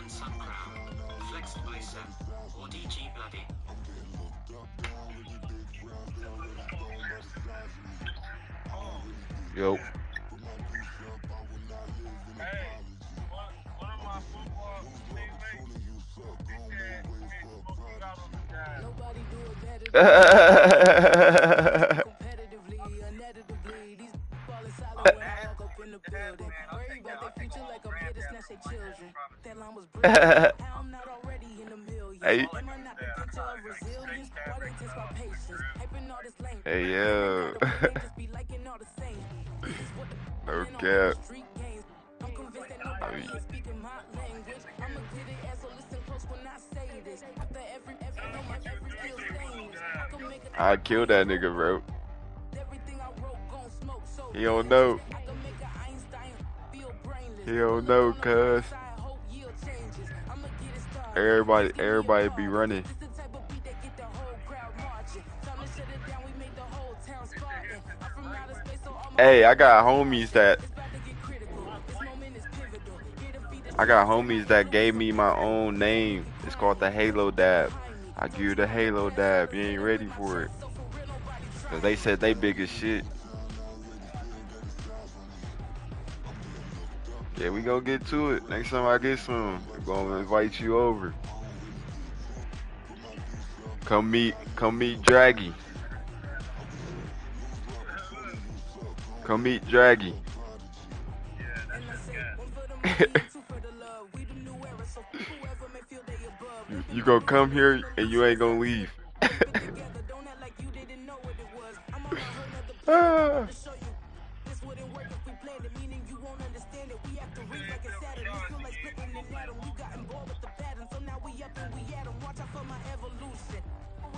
and Sun Crown. Flexed by Sen. Or DG Bloody. Yo. Hey, one of my football teammates, he said he smoke out on the guy. Nobody do it better. Competitively, uneditably, these falling solid when I walk up in the building. Worry about their future like I'm here to snatch their children. That line was brilliant. How I'm not already in the millions. Hey. Am I not the picture of resilience? Why they test my patience? Hyping all this lane. Hey, yo. They just be liking all the same. Okay. I'm convinced that nobody is speaking my language. I'ma get it as so listen close when I say this. After every skill stains. I can make a I killed that nigga, bro. everything I wrote gon' smoke so He don't know. I can make a Einstein feel brainless. He don't know, cuz. Hope yield changes. I'ma get it started. Everybody be running. This the type of beat that get the whole crowd marching. Time to shut it down, we made the whole town Spartan. I'm from outer space, so all my Hey, I got homies that it's about to get critical. This moment is pivotal. Here to feed the I got homies that gave me my own name. It's called the Halo Dab. I give you the Halo Dab. You ain't ready for it. Cause they said they big as shit. Yeah, we gonna get to it. Next time I get some, I'm gonna invite you over. Come meet Draggy. Come meet Draggy. You gonna come here and you ain't gonna leave. Ah. This wouldn't work if we planned it, meaning you won't understand it. We have to read like a Saturn. This feel like splitting an atom. You got involved with the pattern, so now we up and we at 'em. Watch out for my evolution.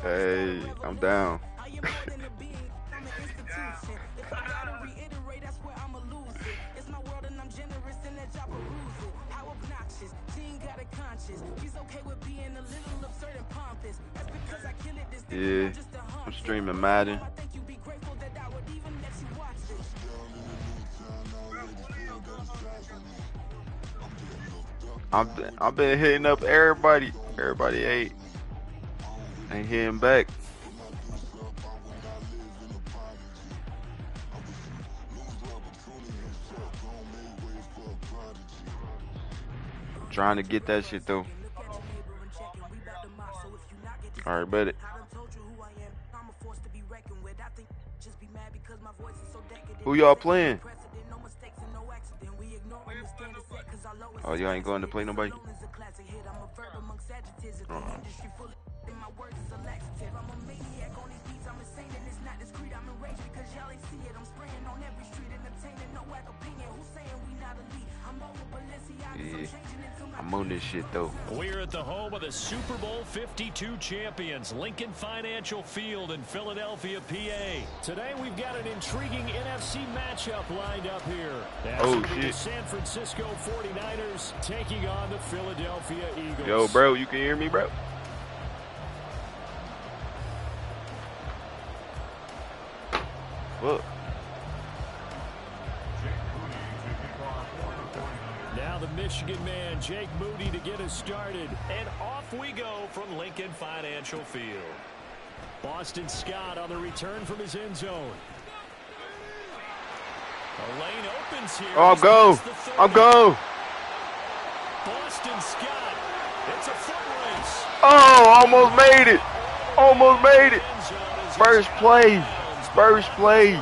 Hey, I'm down. I am more than a being, I'm an institution. If I gotta reiterate, that's where I'ma lose it. It's my world and I'm generous and that y'all peruse it. How obnoxious, she ain't got a conscience. She's okay with being a little absurd and pompous. That's because I kill it this day. Yeah, I'm streaming Madden. I think you be grateful that I would even let you watch this. I've been hitting up everybody. Everybody ain't hitting back. Trying to get that shit though. Alright, bet it. Who y'all playing? Oh, y'all ain't going to play nobody? Yeah, I'm on this shit though. We're at the home of the Super Bowl 52 champions, Lincoln Financial Field in Philadelphia, PA. Today we've got an intriguing NFC matchup lined up here. Oh shit. The San Francisco 49ers taking on the Philadelphia Eagles. Yo, bro, you can hear me, bro? Look. Now the Michigan man, Jake Moody, to get us started. And off we go from Lincoln Financial Field. Boston Scott on the return from his end zone. The lane opens here. Oh, I'm go. Boston Scott. It's a foot race. Oh, almost made it. Almost made it. First play. First play.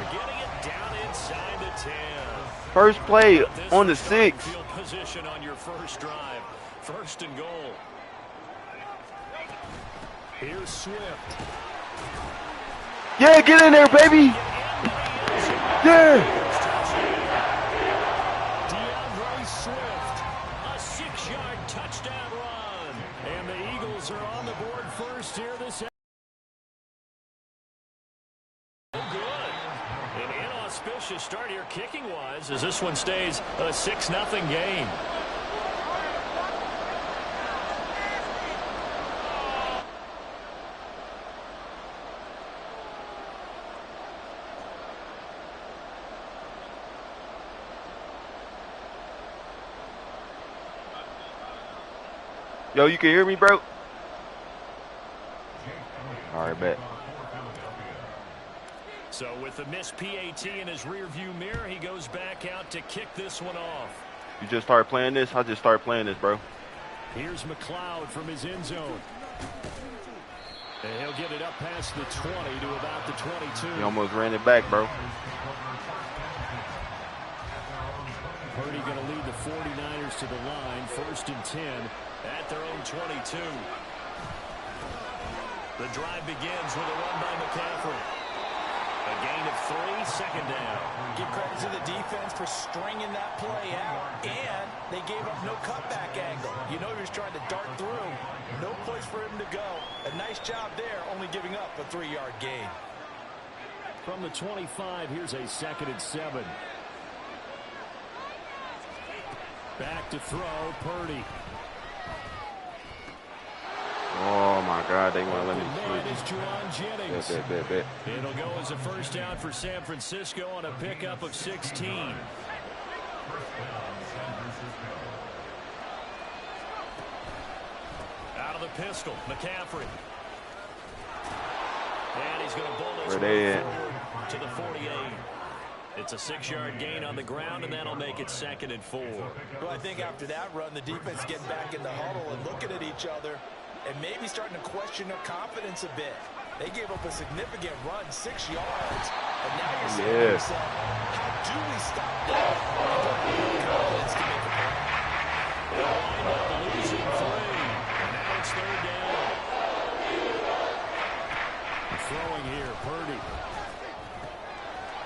First play on the 6. Position on your first drive. First and goal. Here's Swift. Yeah, get in there, baby. Yeah. DeAndre Swift. A 6-yard touchdown run. And the Eagles are on the board first here this good. An inauspicious start here kicking-wise as this one stays a 6-0 game. Yo, you can hear me, bro? All right, bet. So with the missed PAT in his rearview mirror, he goes back out to kick this one off. You just started playing this? I just started playing this, bro. Here's McLeod from his end zone. And he'll get it up past the 20 to about the 22. He almost ran it back, bro. Purdy going to lead the 49ers to the line, 1st and 10 at their own 22. The drive begins with a run by McCaffrey. A gain of 3, 2nd down. Give credit to the defense for stringing that play out, and they gave up no cutback angle. You know he was trying to dart through. No place for him to go. A nice job there, only giving up a 3-yard gain. From the 25, here's a 2nd and 7. Back to throw, Purdy. Oh, my God. They want to let me switch. Bet. It'll go as a 1st down for San Francisco on a pickup of 16. Out of the pistol, McCaffrey. And he's going to bull his way forward to the 48. It's a 6-yard gain on the ground, and that'll make it 2nd and 4. Well, I think after that run, the defense getting back in the huddle and looking at each other and maybe starting to question their confidence a bit. They gave up a significant run, 6 yards, and now you're saying to yourself, how do we stop that? And confidence to make a play. They'll wind up losing 3, and now it's 3rd down. Throwing here, Purdy.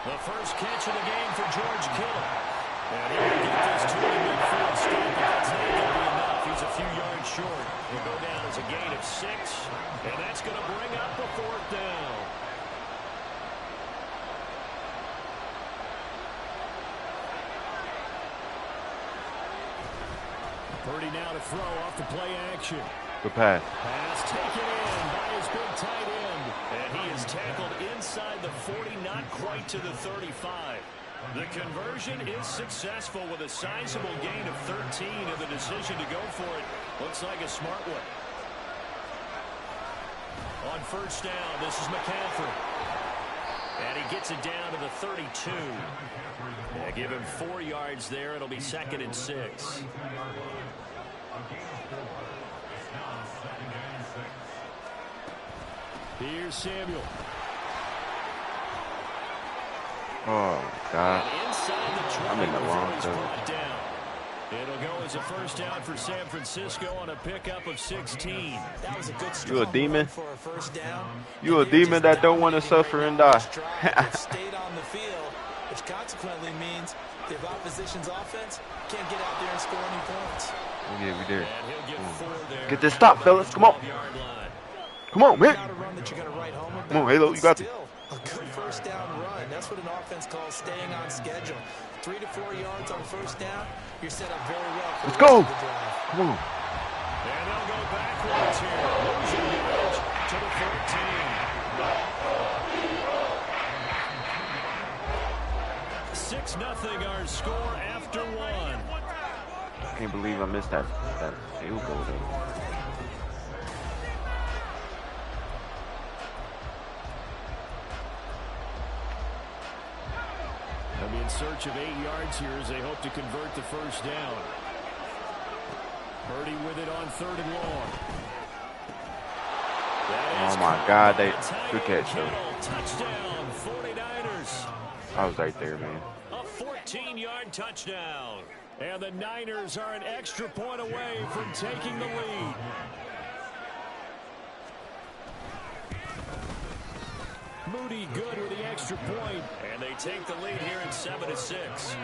The first catch of the game for George Kittle. And he will get this to the midfield stop, but that's not going to be enough. He's a few yards short. He'll go down as a gain of 6, and that's going to bring up a 4th down. Purdy now to throw off the play action. Good pass. Pass taken in by his big tight end. And he is tackled inside the 40, not quite to the 35. The conversion is successful with a sizable gain of 13, and the decision to go for it looks like a smart one. On 1st down, this is McCaffrey. And he gets it down to the 32. Yeah, give him 4 yards there. It'll be 2nd and 6. Here's Samuel. Oh, God. I'm in the wrong zone. It'll go as a 1st down for San Francisco on a pickup of 16. That was a good You a demon? for a 1st down. You a demon that don't want to suffer and die. Stayed on the field, which consequently means the opposition's offense can't get out there and score any points. Yeah, we did. Get this stop, fellas. Come on. Come on, man. Come on, Halo. You got this. A good 1st down run. That's what an offense calls staying on schedule. 3 to 4 yards on 1st down. You're set up very well for Let's go. Come on. And they'll go backwards here. Losing yards to the 14. 6-0 our score after 1. I can't believe I missed that field goal though. They'll be in search of 8 yards here as they hope to convert the 1st down. Purdy with it on 3rd and long. Oh my God, they good catch though. Touchdown, 49ers. I was right there, man. A 14-yard touchdown. And the Niners are an extra point away from taking the lead. Moody good with the extra point, and they take the lead here at 7-6.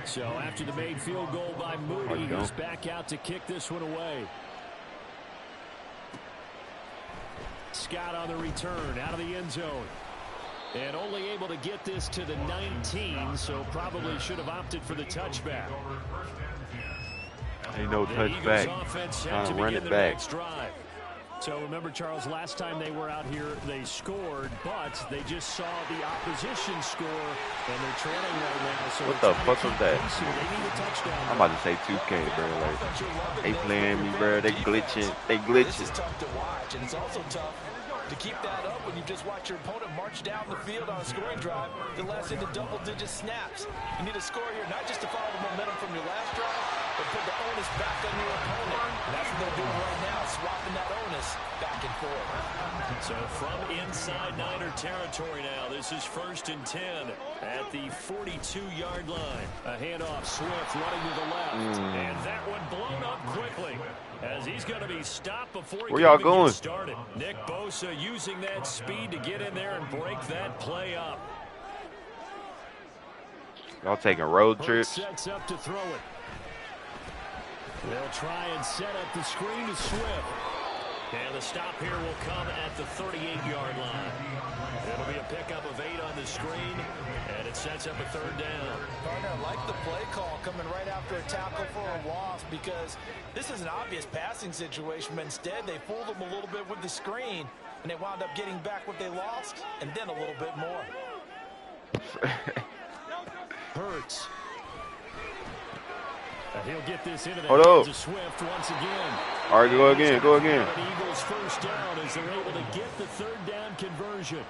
So after the made field goal by Moody, he's back out to kick this one away. Scott on the return out of the end zone. And only able to get this to the 19, so probably should have opted for the touchback. Ain't no touchback. Trying to run it back. So remember, Charles, last time they were out here, they scored, but they just saw the opposition score, and they're trailing right now. So what the fuck was that? They need a touchdown. I'm about to say 2K, bro. Like, they playing me, bro. They glitching. They glitching. This is tough to watch, and it's also tough to keep that up when you just watch your opponent march down the field on a scoring drive that lasts into double-digit snaps. You need to score here, not just to follow the momentum from your last drive, but put the onus back on your opponent. And that's what they're doing right now, swapping that onus back and forth. So from inside Niner territory now, this is 1st and 10 at the 42-yard line. A handoff, Swift running to the left, and that one blown up quickly, as he's going to be stopped before he can even get started. Nick Bosa using that speed to get in there and break that play up. Y'all taking road trips? Sets up to throw it. They'll try and set up the screen to Swift. And the stop here will come at the 38-yard line. It'll be a pickup of 8 on the screen, and it sets up a 3rd down. Partner, I like the play call coming right after a tackle for a loss, because this is an obvious passing situation, but instead they fooled them a little bit with the screen, and they wound up getting back what they lost, and then a little bit more. Hurts. He'll get this into the hands of Swift once again. All right, go again, go again. Eagles 1st down as they're able to get the 3rd down conversion.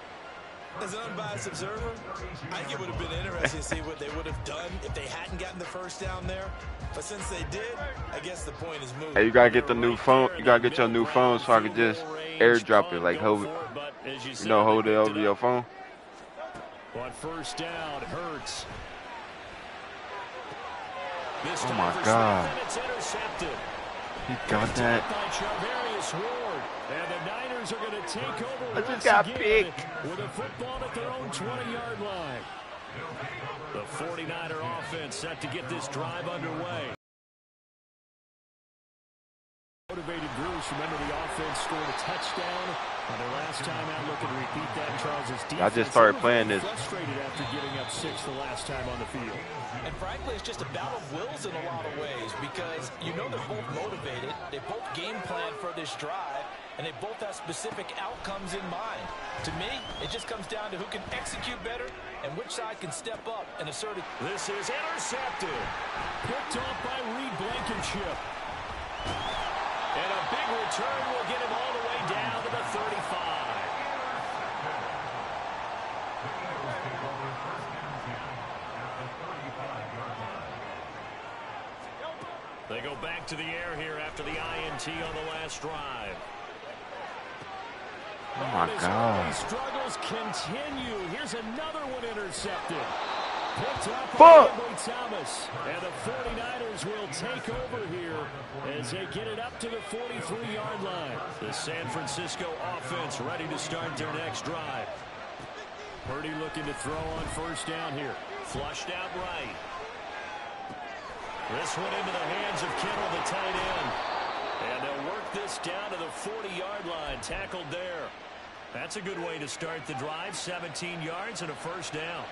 As an unbiased observer, I think it would have been interesting to see what they would have done if they hadn't gotten the 1st down there. But since they did, I guess the point is moved. Hey, you gotta get the new phone. You gotta get your new phone so I can just airdrop it, like hold it. Hold it over your phone. On 1st down, Hurts. Oh my God. He got that. And the Niners are going to take over. I just got picked. With a football at their own 20-yard line. The 49er offense set to get this drive underway. Motivated Bruce. Remember, the offense scored a touchdown on their last time out. Looking to repeat that. Charles's defense. I just started playing this. Frustrated after giving up 6 the last time on the field. And frankly, it's just a battle of wills in a lot of ways, because you know they're both motivated, they both game plan for this drive, and they both have specific outcomes in mind. To me, it just comes down to who can execute better and which side can step up and assert it. This is intercepted. Picked off by Reed Blankenship. And a big return will get him all the way down to the 35. They go back to the air here after the INT on the last drive. Oh my God. Struggles continue. Here's another one intercepted. Picked up by Thomas. And the 49ers will take over here as they get it up to the 43-yard line. The San Francisco offense ready to start their next drive. Purdy looking to throw on 1st down here. Flushed out right. This one into the hands of Kittle, the tight end. And they'll work this down to the 40-yard line. Tackled there. That's a good way to start the drive. 17 yards and a 1st down.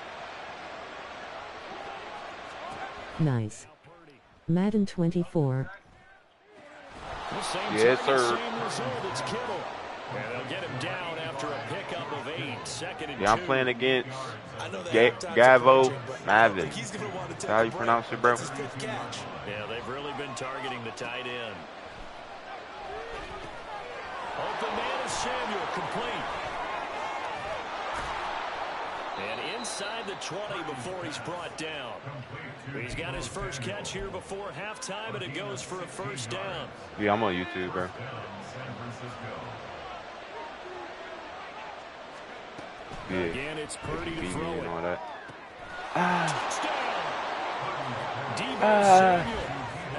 Nice. Madden 24. Yes, sir. Same result, it's Kittle. And they'll get him down after a pickup of 8. 2nd and 2. Yeah, I'm playing against Gavo Madden. That's how you pronounce it, bro? Yeah, they've really been targeting the tight end. Open man is Samuel, complete. And inside the 20 before he's brought down. He's got his first catch here before halftime, and it goes for a 1st down. Yeah, I'm on YouTube, bro. Yeah. Again, it's Purdy to throw it. All that. Touchdown! Deebo Samuel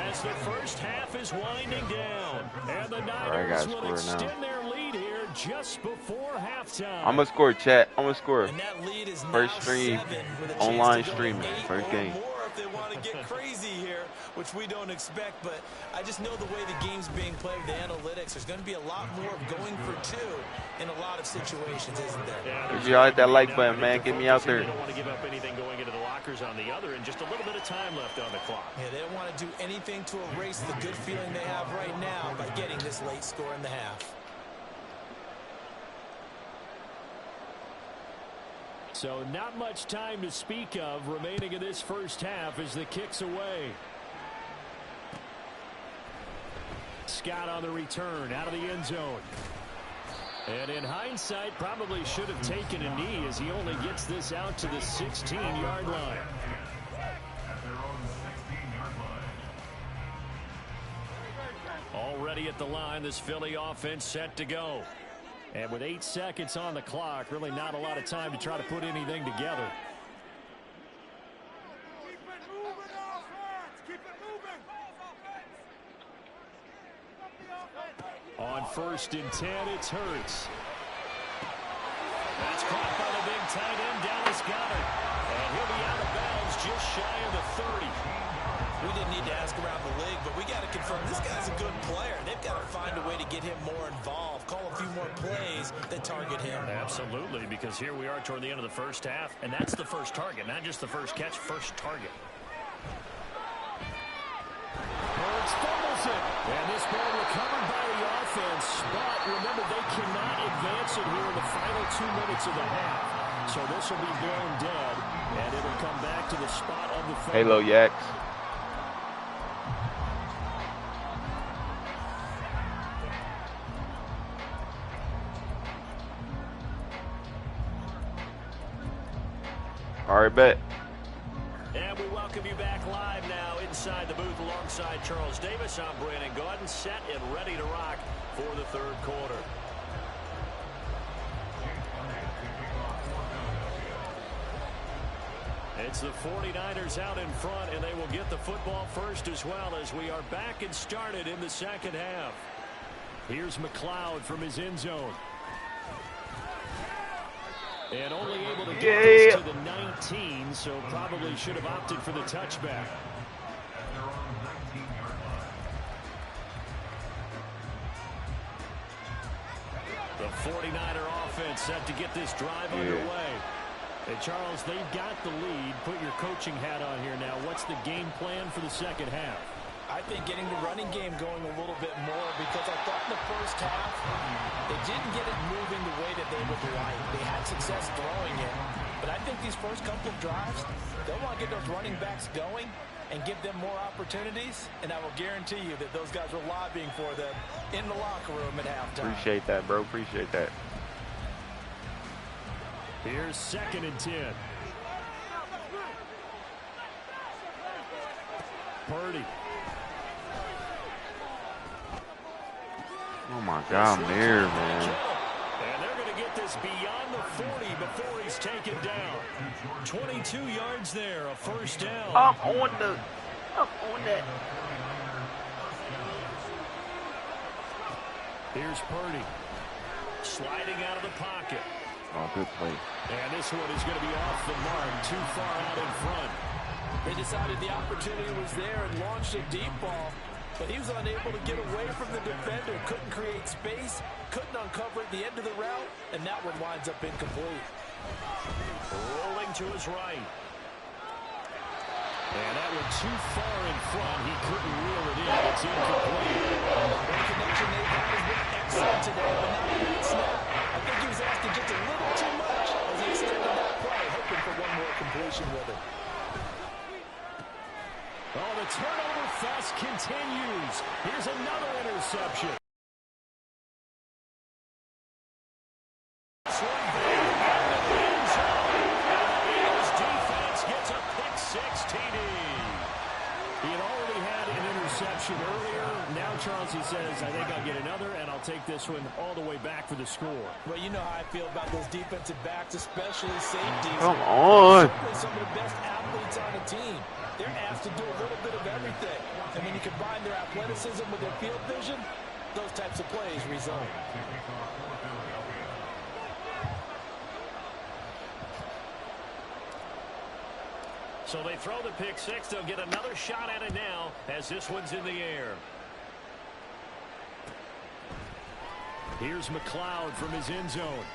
as the first half is winding down. And the Niners will extend their lead here just before halftime. I'm going to score, chat. I'm going to score. And that lead is First stream, online streaming, first game. If they want to get crazy here, which we don't expect, but I just know the way the game's being played with the analytics, there's going to be a lot more of going for 2 in a lot of situations, isn't there? If you hit that like button, man, get me out there. They don't want to give up anything going into the lockers on the other, and just a little bit of time left on the clock. Yeah, they don't want to do anything to erase the good feeling they have right now by getting this late score in the half. So not much time to speak of remaining in this first half as the kick's away. Scott on the return out of the end zone. And in hindsight, probably should have taken a knee as he only gets this out to the 16-yard line. Already at the line, this Philly offense set to go. And with 8 seconds on the clock, really not a lot of time to try to put anything together. On 1st and 10, it's Hurts. That's caught by the big tight end, Dallas Goedert. And he'll be out of bounds just shy of the 30. We didn't need to ask around the league, but we got to confirm this guy's a good player. They've got to find a way to get him more involved, call a few more plays that target him. Absolutely, because here we are toward the end of the first half, and that's the first target, not just the first catch, first target. Hurts fumbles it, and this ball recovered by the offense, but remember, they cannot advance it here in the final 2 minutes of the half. So this will be blown dead, and it'll come back to the spot of the fumble. Halo Yaks. All right, bet. And we welcome you back live now inside the booth alongside Charles Davis. I'm Brandon Gaudin, set and ready to rock for the third quarter. It's the 49ers out in front, and they will get the football first as well as we are back and started in the second half. Here's McLeod from his end zone. And only able to get this to the 19, so probably should have opted for the touchback. The 49er offense set to get this drive underway. Hey, Charles, they've got the lead. Put your coaching hat on here now. What's the game plan for the second half? I think getting the running game going a little bit more, because I thought in the first half they didn't get it moving the way that they would like. They had success throwing it, but I think these first couple of drives, they'll want to get those running backs going and give them more opportunities, and I will guarantee you that those guys were lobbying for them in the locker room at halftime. Appreciate that, bro. Appreciate that. Here's 2nd and 10. Purdy. Oh my God, I'm there, man. And they're going to get this beyond the 40 before he's taken down. 22 yards there, a first down. Up on that. Here's Purdy. Sliding out of the pocket. Oh, good play. And this one is going to be off the mark, too far out in front. They decided the opportunity was there and launched a deep ball, but he was unable to get away from the defender, couldn't create space, couldn't uncover at the end of the route, and that one winds up incomplete. Rolling to his right. And that one too far in front. He couldn't reel it in. It's incomplete. The connection they've had has been excellent today, but not in that snap. I think he was asking just a little too much as he extended that play, hoping for one more completion with it. Oh, the turnover fest continues. Here's another interception. Defense gets a pick six TD. He had already had an interception earlier. Now, Charles, he says, I think I'll get another, and I'll take this one all the way back for the score. Well, you know how I feel about those defensive backs, especially safeties. Come on. Certainly some of the best athletes on the team. They're asked to do a little bit of everything. And when you combine their athleticism with their field vision, those types of plays result. So they throw the pick six. They'll get another shot at it now as this one's in the air. Here's McLeod from his end zone.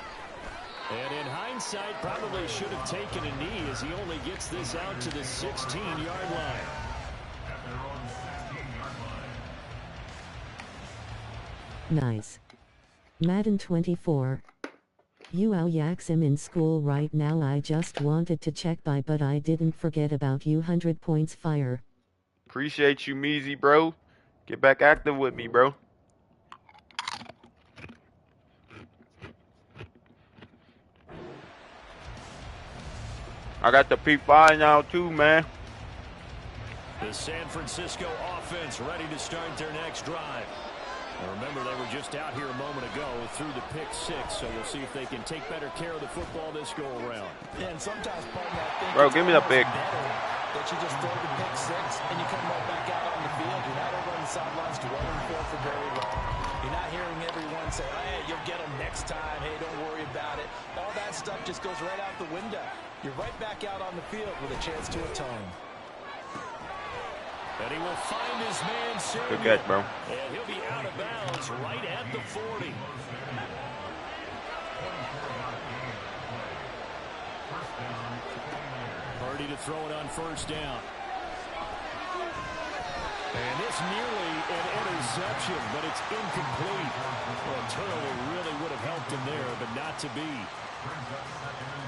And in hindsight, probably should have taken a knee as he only gets this out to the 16-yard line. Nice. Madden 24. You yaks am in school right now. I just wanted to check by, but I didn't forget about you. 100 points fire. Appreciate you, Meezy, bro. Get back active with me, bro. I got the P5 now too, man. The San Francisco offense ready to start their next drive. Now remember, they were just out here a moment ago through the pick 6, so we'll see if they can take better care of the football this go around. Yeah, and sometimes, partner, I think bro, give me the pick. That you just throw the pick 6 and you come right back out on the field. You're not over on the sidelines dwelling for very long. You're not hearing everyone say, oh, hey, you'll get them next time. Hey, don't worry about it. All that stuff just goes right out the window. You're right back out on the field with a chance to atone. And he will find his man, Samuel. Good catch, bro. And he'll be out of bounds right at the 40. Purdy to throw it on first down. And it's nearly an interception, but it's incomplete. Well, a turnover really would have helped him there, but not to be.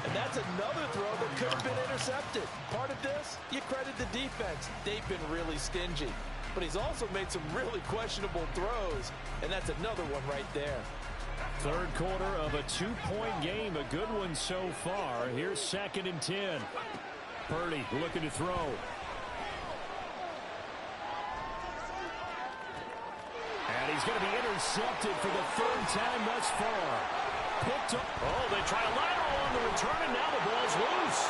And that's another throw that could have been intercepted. Part of this, you credit the defense. They've been really stingy. But he's also made some really questionable throws, and that's another one right there. Third quarter of a 2-point game, a good one so far. Here's 2nd and 10. Purdy looking to throw. And he's going to be intercepted for the 3rd time thus far. Picked up. Oh, they try a lateral on the return, and now the ball's loose.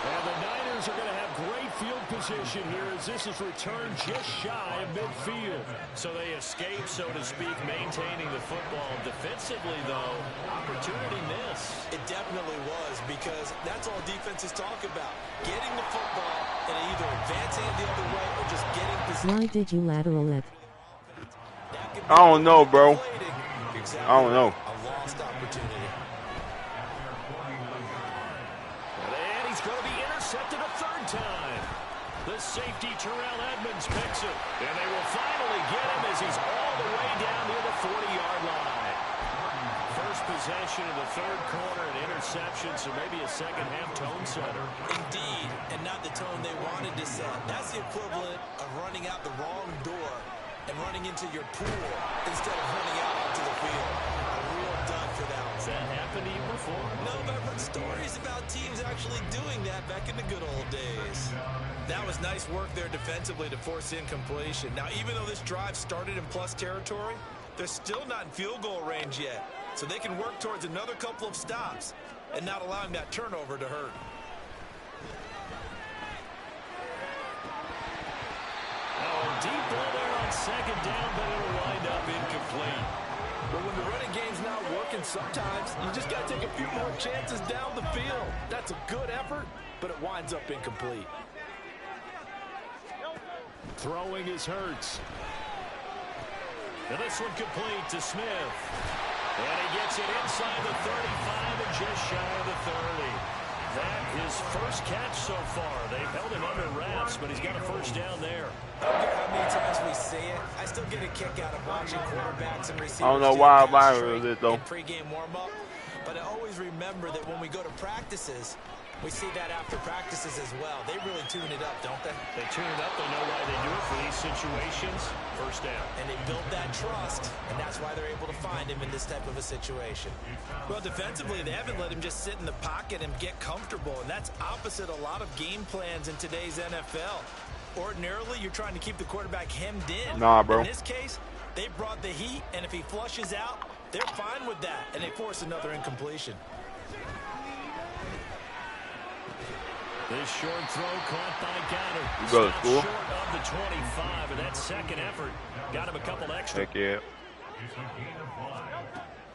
And the Niners are going to have great field position here as this is returned just shy of midfield. So they escape, so to speak, maintaining the football. Defensively, though, opportunity miss. It definitely was, because that's all defenses talk about. Getting the football and either advancing it the other way or just getting position. Why did you lateral it? I don't know, bro. I don't know. A lost opportunity. And he's going to be intercepted a 3rd time. The safety, Terrell Edmonds, picks it. And they will finally get him as he's all the way down near the 40-yard line. First possession of the 3rd quarter, an interception, so maybe a second-half tone setter. Indeed, and not the tone they wanted to set. That's the equivalent of running out the wrong door and running into your pool instead of running out onto the field. A real dud for that one. Has that happened to you before? No, but I've heard stories about teams actually doing that back in the good old days. That was nice work there defensively to force incompletion. Now, even though this drive started in plus territory, they're still not in field goal range yet. So they can work towards another couple of stops and not allowing that turnover to hurt. Deep ball there on 2nd down, but it'll wind up incomplete. But when the running game's not working, sometimes you just got to take a few more chances down the field. That's a good effort, but it winds up incomplete. Throwing is Hurts. And this one complete to Smith. And he gets it inside the 35 and just shy of the 30. That is first catch so far. They've held him under wraps, but he's got a first down there. I don't care how many times we say it, I still get a kick out of watching quarterbacks and receivers. I don't know why I viral it though. Pre-game warm-up, but I always remember that when we go to practices, we see that after practices as well. They really tune it up, don't they? They tune it up. They know why they do it for these situations. First down. And they build that trust, and that's why they're able to find him in this type of a situation. Well, defensively, they haven't let him just sit in the pocket and get comfortable, and that's opposite a lot of game plans in today's NFL. Ordinarily, you're trying to keep the quarterback hemmed in. Nah, bro. In this case, they brought the heat, and if he flushes out, they're fine with that, and they force another incompletion. This short throw caught by Goddard. You go to school? Short of the 25, and that second effort got him a couple extra. Heck yeah.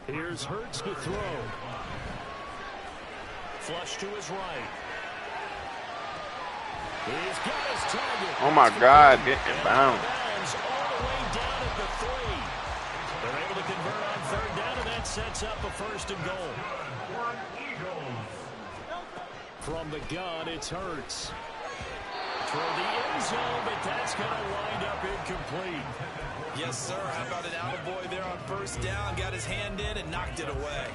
Here's Hurts to throw. Flush to his right. He's got his target. Oh my God, get in bounds. All the way down at the 3. They're able to convert on 3rd down, and that sets up a 1st and goal. From the gun, it's Hurts. Toward the end zone, but that's going to wind up incomplete. Yes, sir. How about an attaboy there on first down? Got his hand in and knocked it away.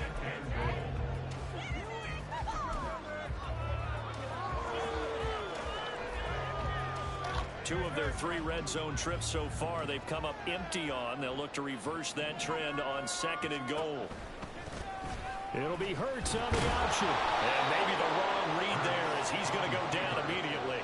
Two of their 3 red zone trips so far, they've come up empty on. They'll look to reverse that trend on 2nd and goal. It'll be Hurts on the option. And maybe the wrong read there as he's going to go down immediately.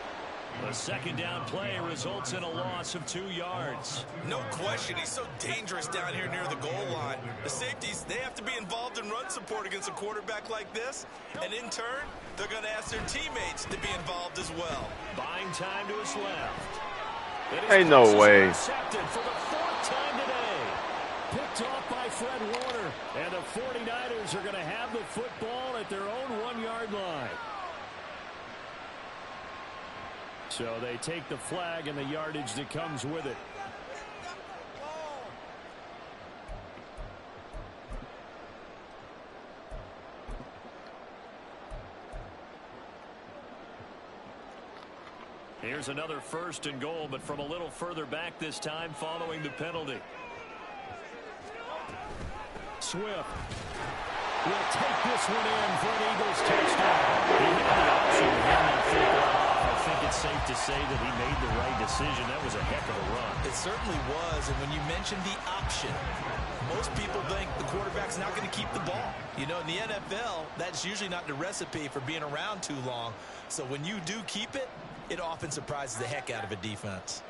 The 2nd down play results in a loss of 2 yards. No question, he's so dangerous down here near the goal line. The safeties, they have to be involved in run support against a quarterback like this. And in turn, they're going to ask their teammates to be involved as well. Buying time to his left. Ain't no way. Intercepted for the 4th time today. Picked off by Fred Warner. And the 49ers are going to have the football at their own 1-yard line. So they take the flag and the yardage that comes with it. Here's another 1st and goal, but from a little further back this time following the penalty. Swift will take this one in for an Eagles touchdown. He had the option to hand that football off. I think it's safe to say that he made the right decision. That was a heck of a run. It certainly was, and when you mentioned the option, most people think the quarterback's not going to keep the ball. You know, in the NFL, that's usually not the recipe for being around too long. So when you do keep it, it often surprises the heck out of a defense.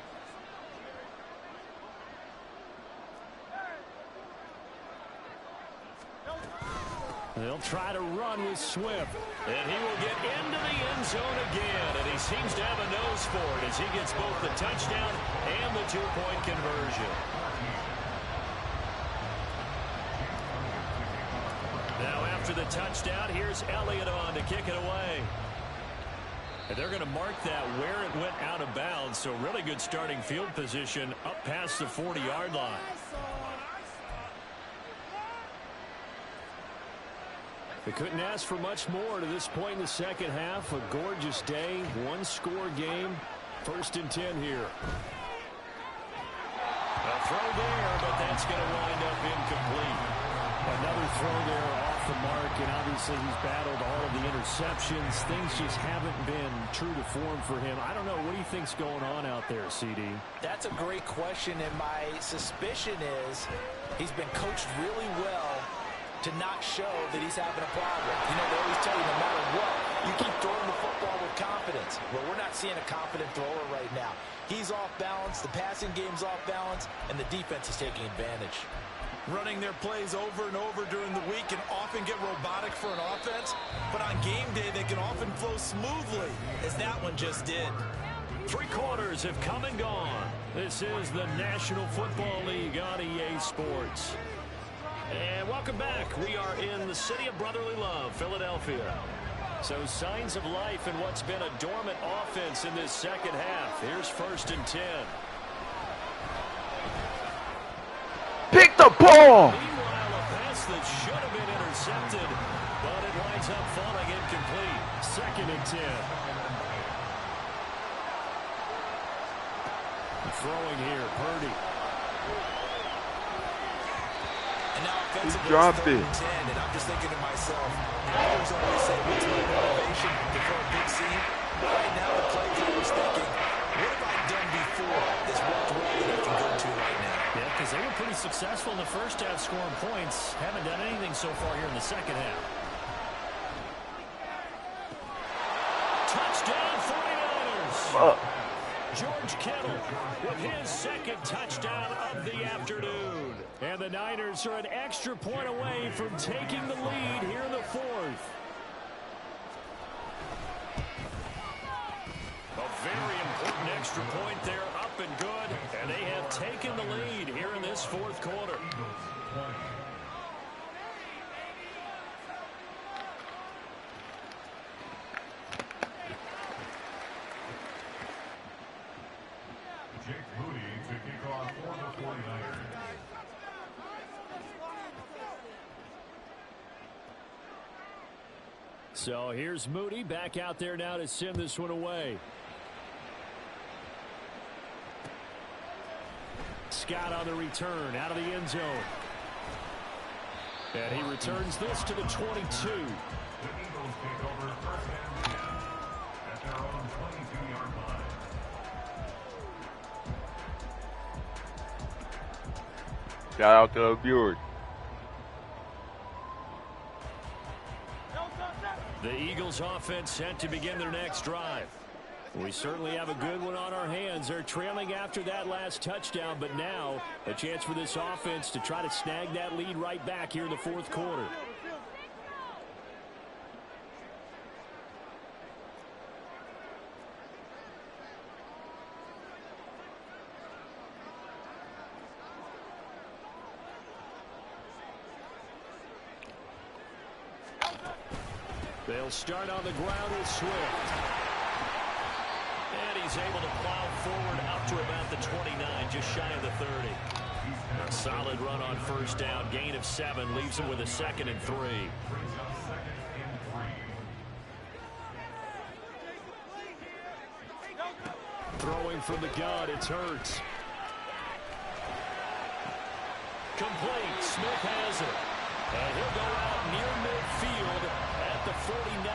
They'll try to run with Swift. And he will get into the end zone again. And he seems to have a nose for it as he gets both the touchdown and the 2-point conversion. Now after the touchdown, here's Elliott on to kick it away. And they're going to mark that where it went out of bounds. So really good starting field position up past the 40-yard line. They couldn't ask for much more to this point in the second half. A gorgeous day, 1-score game. 1st and 10 here. A throw there, but that's going to wind up incomplete. Another throw there off the mark, and obviously he's battled all of the interceptions. Things just haven't been true to form for him. I don't know. What do you think's going on out there, CD? That's a great question, and my suspicion is he's been coached really well to not show that he's having a problem. You know, they always tell you no matter what, you keep throwing the football with confidence. Well, we're not seeing a confident thrower right now. He's off balance, the passing game's off balance, and the defense is taking advantage. Running their plays over and over during the week can often get robotic for an offense, but on game day they can often flow smoothly, as that one just did. 3 quarters have come and gone. This is the National Football League on EA Sports. And welcome back. We are in the city of brotherly love, Philadelphia. So signs of life in what's been a dormant offense in this second half. Here's 1st and 10. Pick the ball! Meanwhile, a pass that should have been intercepted, but it winds up falling incomplete. 2nd and 10. Throwing here, Purdy. And now offensively, dropped it. 10, and I'm just thinking to myself, others always say, what's my motivation to throw a big seam? Right now, the play caller's thinking, what have I done before that's worked well that I can go to right now? Yeah, because they were pretty successful in the first half scoring points. Haven't done anything so far here in the second half. Touchdown 49ers! George Kittle with his 2nd touchdown of the afternoon. And the Niners are an extra point away from taking the lead here in the 4th. A very important extra point there, up and good. And they have taken the lead here in this 4th quarter. So here's Moody back out there now to send this one away. Scott on the return out of the end zone. And he returns this to the 22. Shout out to the viewers. The Eagles offense set to begin their next drive. We certainly have a good one on our hands. They're trailing after that last touchdown, but now a chance for this offense to try to snag that lead right back here in the fourth quarter. They'll start on the ground with Swift. And he's able to plow forward out to about the 29, just shy of the 30. A solid run on first down. Gain of 7 leaves him with a 2nd and 3. Throwing from the gun, it's Hurts. Complete. Smith has it. And he'll go out near midfield at the 49.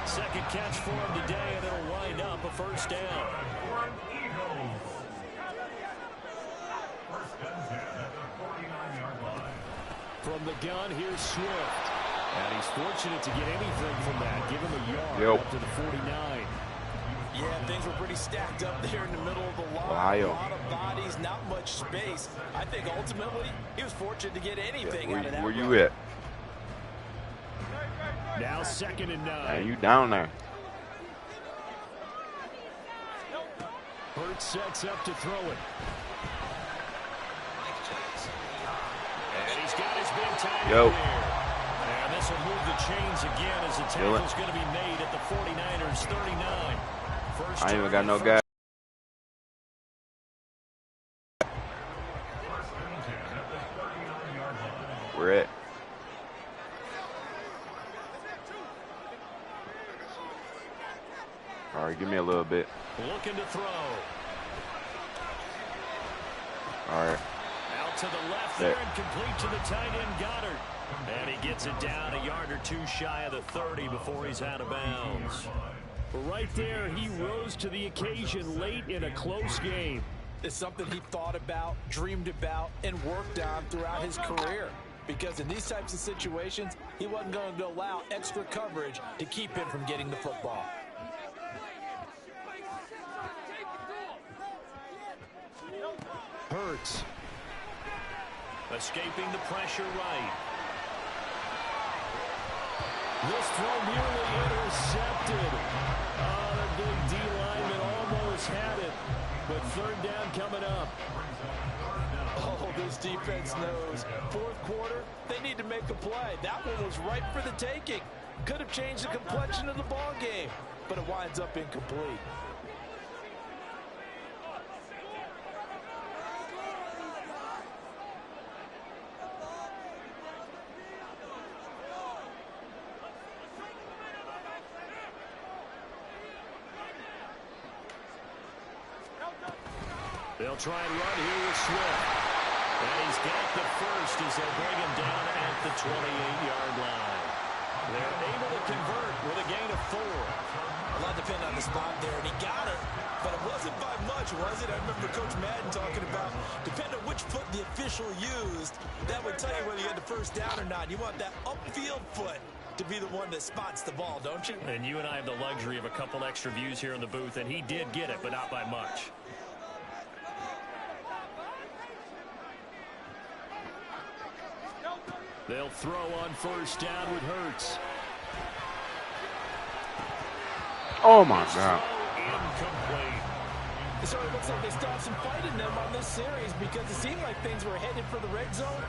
Second catch for him today, and it'll wind up a first down. From the gun, here's Swift. And he's fortunate to get anything from that. Give him a yard up to the 49. Yeah, things were pretty stacked up there in the middle of the line. Ohio. A lot of bodies, not much space. I think ultimately he was fortunate to get anything out of that. Where you at? Now 2nd and 9. Hey, you down there? Hurts sets up to throw it. And he's got his big time in there. And this will move the chains again as the tackle's going to be made at the 49ers 39. First I ain't even got no guy. Where at? All right, give me a little bit. Looking to throw. All right. Out to the left there and complete to the tight end Goddard. And he gets it down a yard or two shy of the 30 before he's out of bounds. Right there, he rose to the occasion late in a close game. It's something he thought about, dreamed about, and worked on throughout his career. Because in these types of situations, he wasn't going to allow extra coverage to keep him from getting the football. Hurts. Escaping the pressure right. This throw nearly intercepted. Oh, the big D lineman almost had it. But third down coming up. Oh, this defense knows. Fourth quarter, they need to make a play. That one was ripe for the taking. Could have changed the complexion of the ball game, but it winds up incomplete. They'll try and run here with Swift. And he's got the first as they'll bring him down at the 28-yard line. They're able to convert with a gain of 4. A lot depended on the spot there, and he got it. But it wasn't by much, was it? I remember Coach Madden talking about, depending on which foot the official used, that would tell you whether you had the first down or not. You want that upfield foot to be the one that spots the ball, don't you? And you and I have the luxury of a couple extra views here in the booth, and he did get it, but not by much. They'll throw on first down with Hurts. Oh, my God. Incomplete. So it looks like they stopped some fighting them on this series because it seemed like things were headed for the red zone.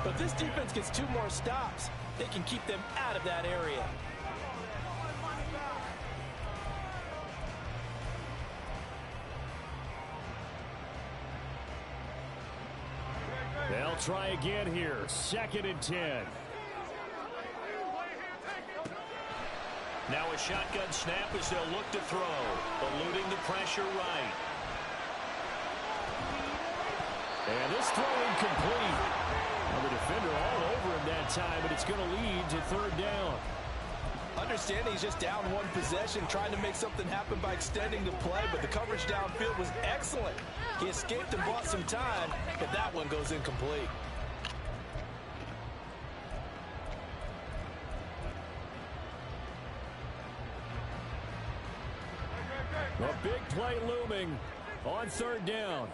But this defense gets 2 more stops. They can keep them out of that area. They'll try again here. 2nd and 10. Now a shotgun snap as they'll look to throw. Eluding the pressure right. And this throw incomplete. Well, the defender all over him that time, but it's going to lead to third down. Understanding he's just down one possession, trying to make something happen by extending the play, but the coverage downfield was excellent. He escaped and bought some time, but that one goes incomplete. A big play looming on third down.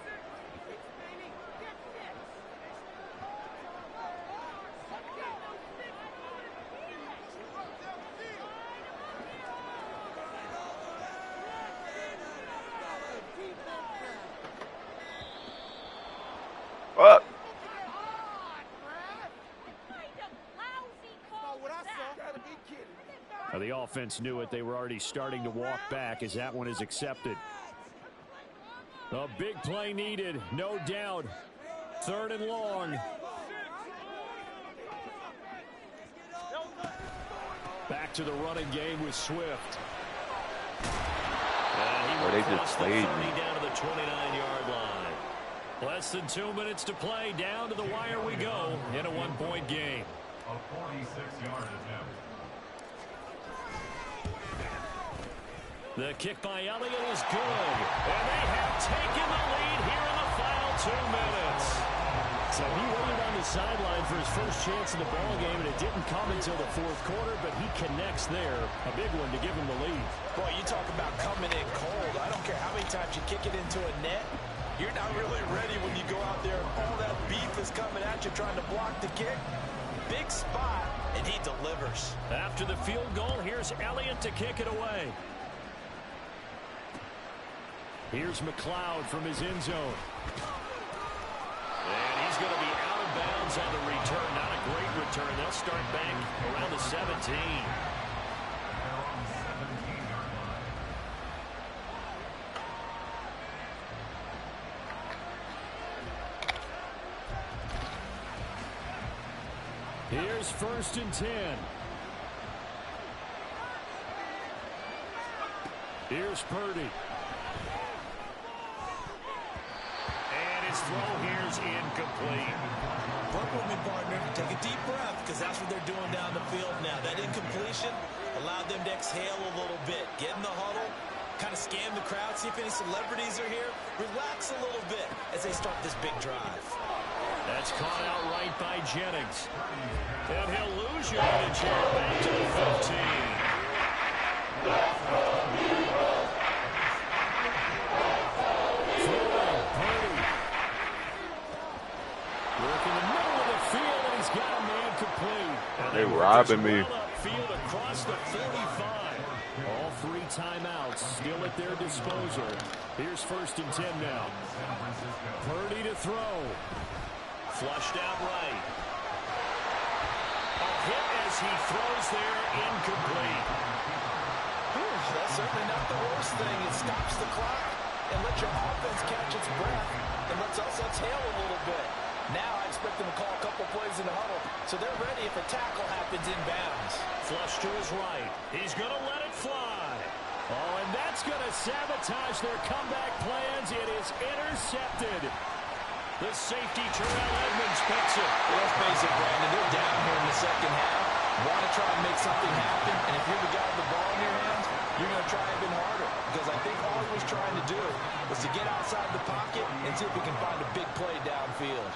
Up. Well, the offense knew it. They were already starting to walk back as that one is accepted. A big play needed, no doubt. Third and long. Back to the running game with Swift. And he will cross the 30 down to the 29-yard line. Less than 2 minutes to play. Down to the wire we go in a one-point game. A 46-yard attempt. The kick by Elliott is good. And they have taken the lead here in the final 2 minutes. So he waited on the sideline for his first chance in the ball game, and it didn't come until the fourth quarter, but he connects there. A big one to give him the lead. Boy, you talk about coming in cold. I don't care how many times you kick it into a net. You're not really ready when you go out there and all that beef is coming at you trying to block the kick. Big spot, and he delivers. After the field goal, here's Elliott to kick it away. Here's McLeod from his end zone. And he's going to be out of bounds on the return. Not a great return. They'll start back around the 17. Here's 1st and 10. Here's Purdy. And his throw here's incomplete. Work with me, partner. Take a deep breath, because that's what they're doing down the field now. That incompletion allowed them to exhale a little bit. Get in the huddle, kind of scan the crowd, see if any celebrities are here. Relax a little bit as they start this big drive. That's caught out right by Jennings. And he'll lose yardage here back to the 15. Working the middle of the field, and he's got a man complete. They robbing me. Field across the 45. All 3 timeouts still at their disposal. Here's 1st and 10 now. Purdy to throw. Flushed out right. A hit as he throws there, incomplete. That's certainly not the worst thing. It stops the clock and lets your offense catch its breath and lets us exhale a little bit. Now I expect them to call a couple plays in the huddle, so they're ready if a tackle happens inbounds. Flush to his right. He's going to let it fly. Oh, and that's going to sabotage their comeback plans. It is intercepted. The safety, Terrell Edmonds, picks it. Let's face it, Brandon, they're down here in the second half. Want to try and make something happen, and if you're the guy with the ball in your hands, you're going to try even harder. Because I think all he was trying to do was to get outside the pocket and see if he can find a big play downfield.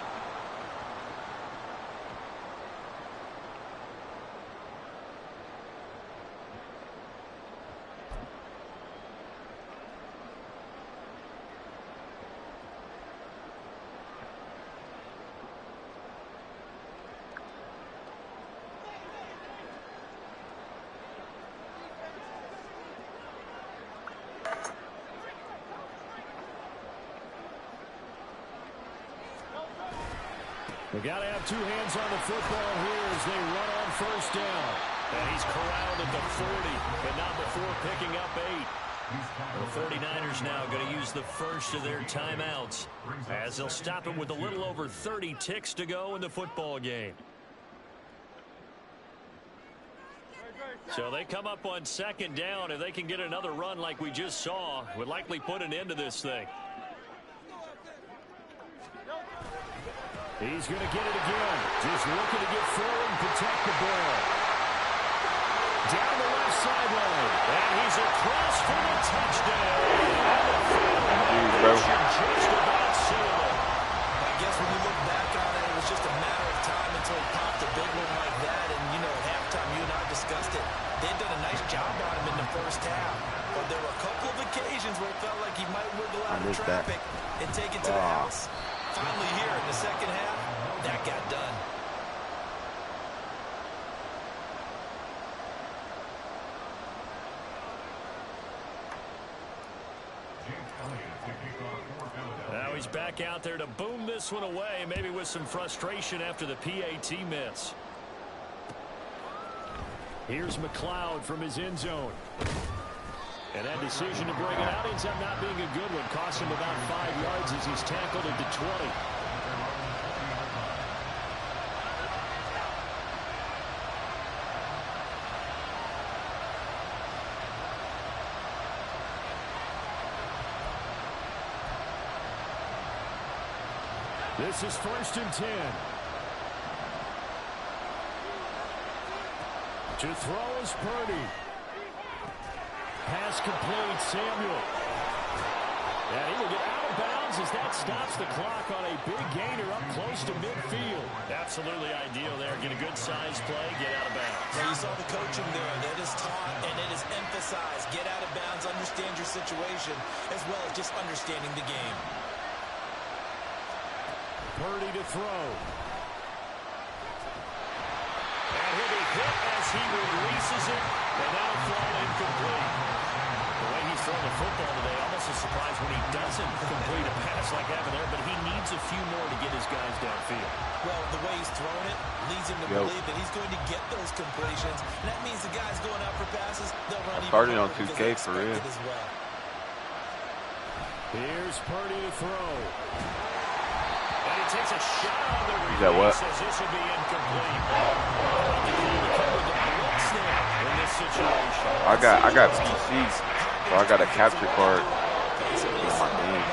They got to have 2 hands on the football here as they run on 1st down. And he's corralled at the 40, but not before picking up 8. The 49ers now going to use the first of their timeouts as they'll stop him with a little over 30 ticks to go in the football game. So they come up on 2nd down. If they can get another run like we just saw, would likely put an end to this thing. He's going to get it again. Just looking to get forward and protect the ball. Down the left sideline. And he's across for the touchdown. And the field just about sealed it. I guess when you look back on it, it was just a matter of time until he popped a big one like that. And, you know, at halftime, you and I discussed it. They'd done a nice job on him in the first half. But there were a couple of occasions where it felt like he might wiggle out of traffic and take it to the house. Finally here in the second half, that got done. Now he's back out there to boom this one away, maybe with some frustration after the PAT miss. Here's McLeod from his end zone. And that decision to bring it out ends up not being a good one. Cost him about 5 yards as he's tackled at the 20. This is 1st and 10. To throw is Purdy. Pass complete, Samuel. And he will get out of bounds as that stops the clock on a big gainer up close to midfield. Absolutely ideal there. Get a good size play, get out of bounds. Well, you saw the coaching there. That is taught and it is emphasized. Get out of bounds, understand your situation, as well as just understanding the game. Purdy to throw. And he'll be hit as he releases it, and that'll fall incomplete. The way he's throwing the football today, almost a surprise when he doesn't complete a pass like that there, but he needs a few more to get his guys downfield. Well, the way he's throwing it leads him to believe that he's going to get those completions. And that means the guys going out for passes, they'll run starting on 2K for real. as well. Here's Purdy to throw. And he takes a shot on the release. Is that what? Says this will be incomplete. In this situation. I got PC, so I got a capture card in my game.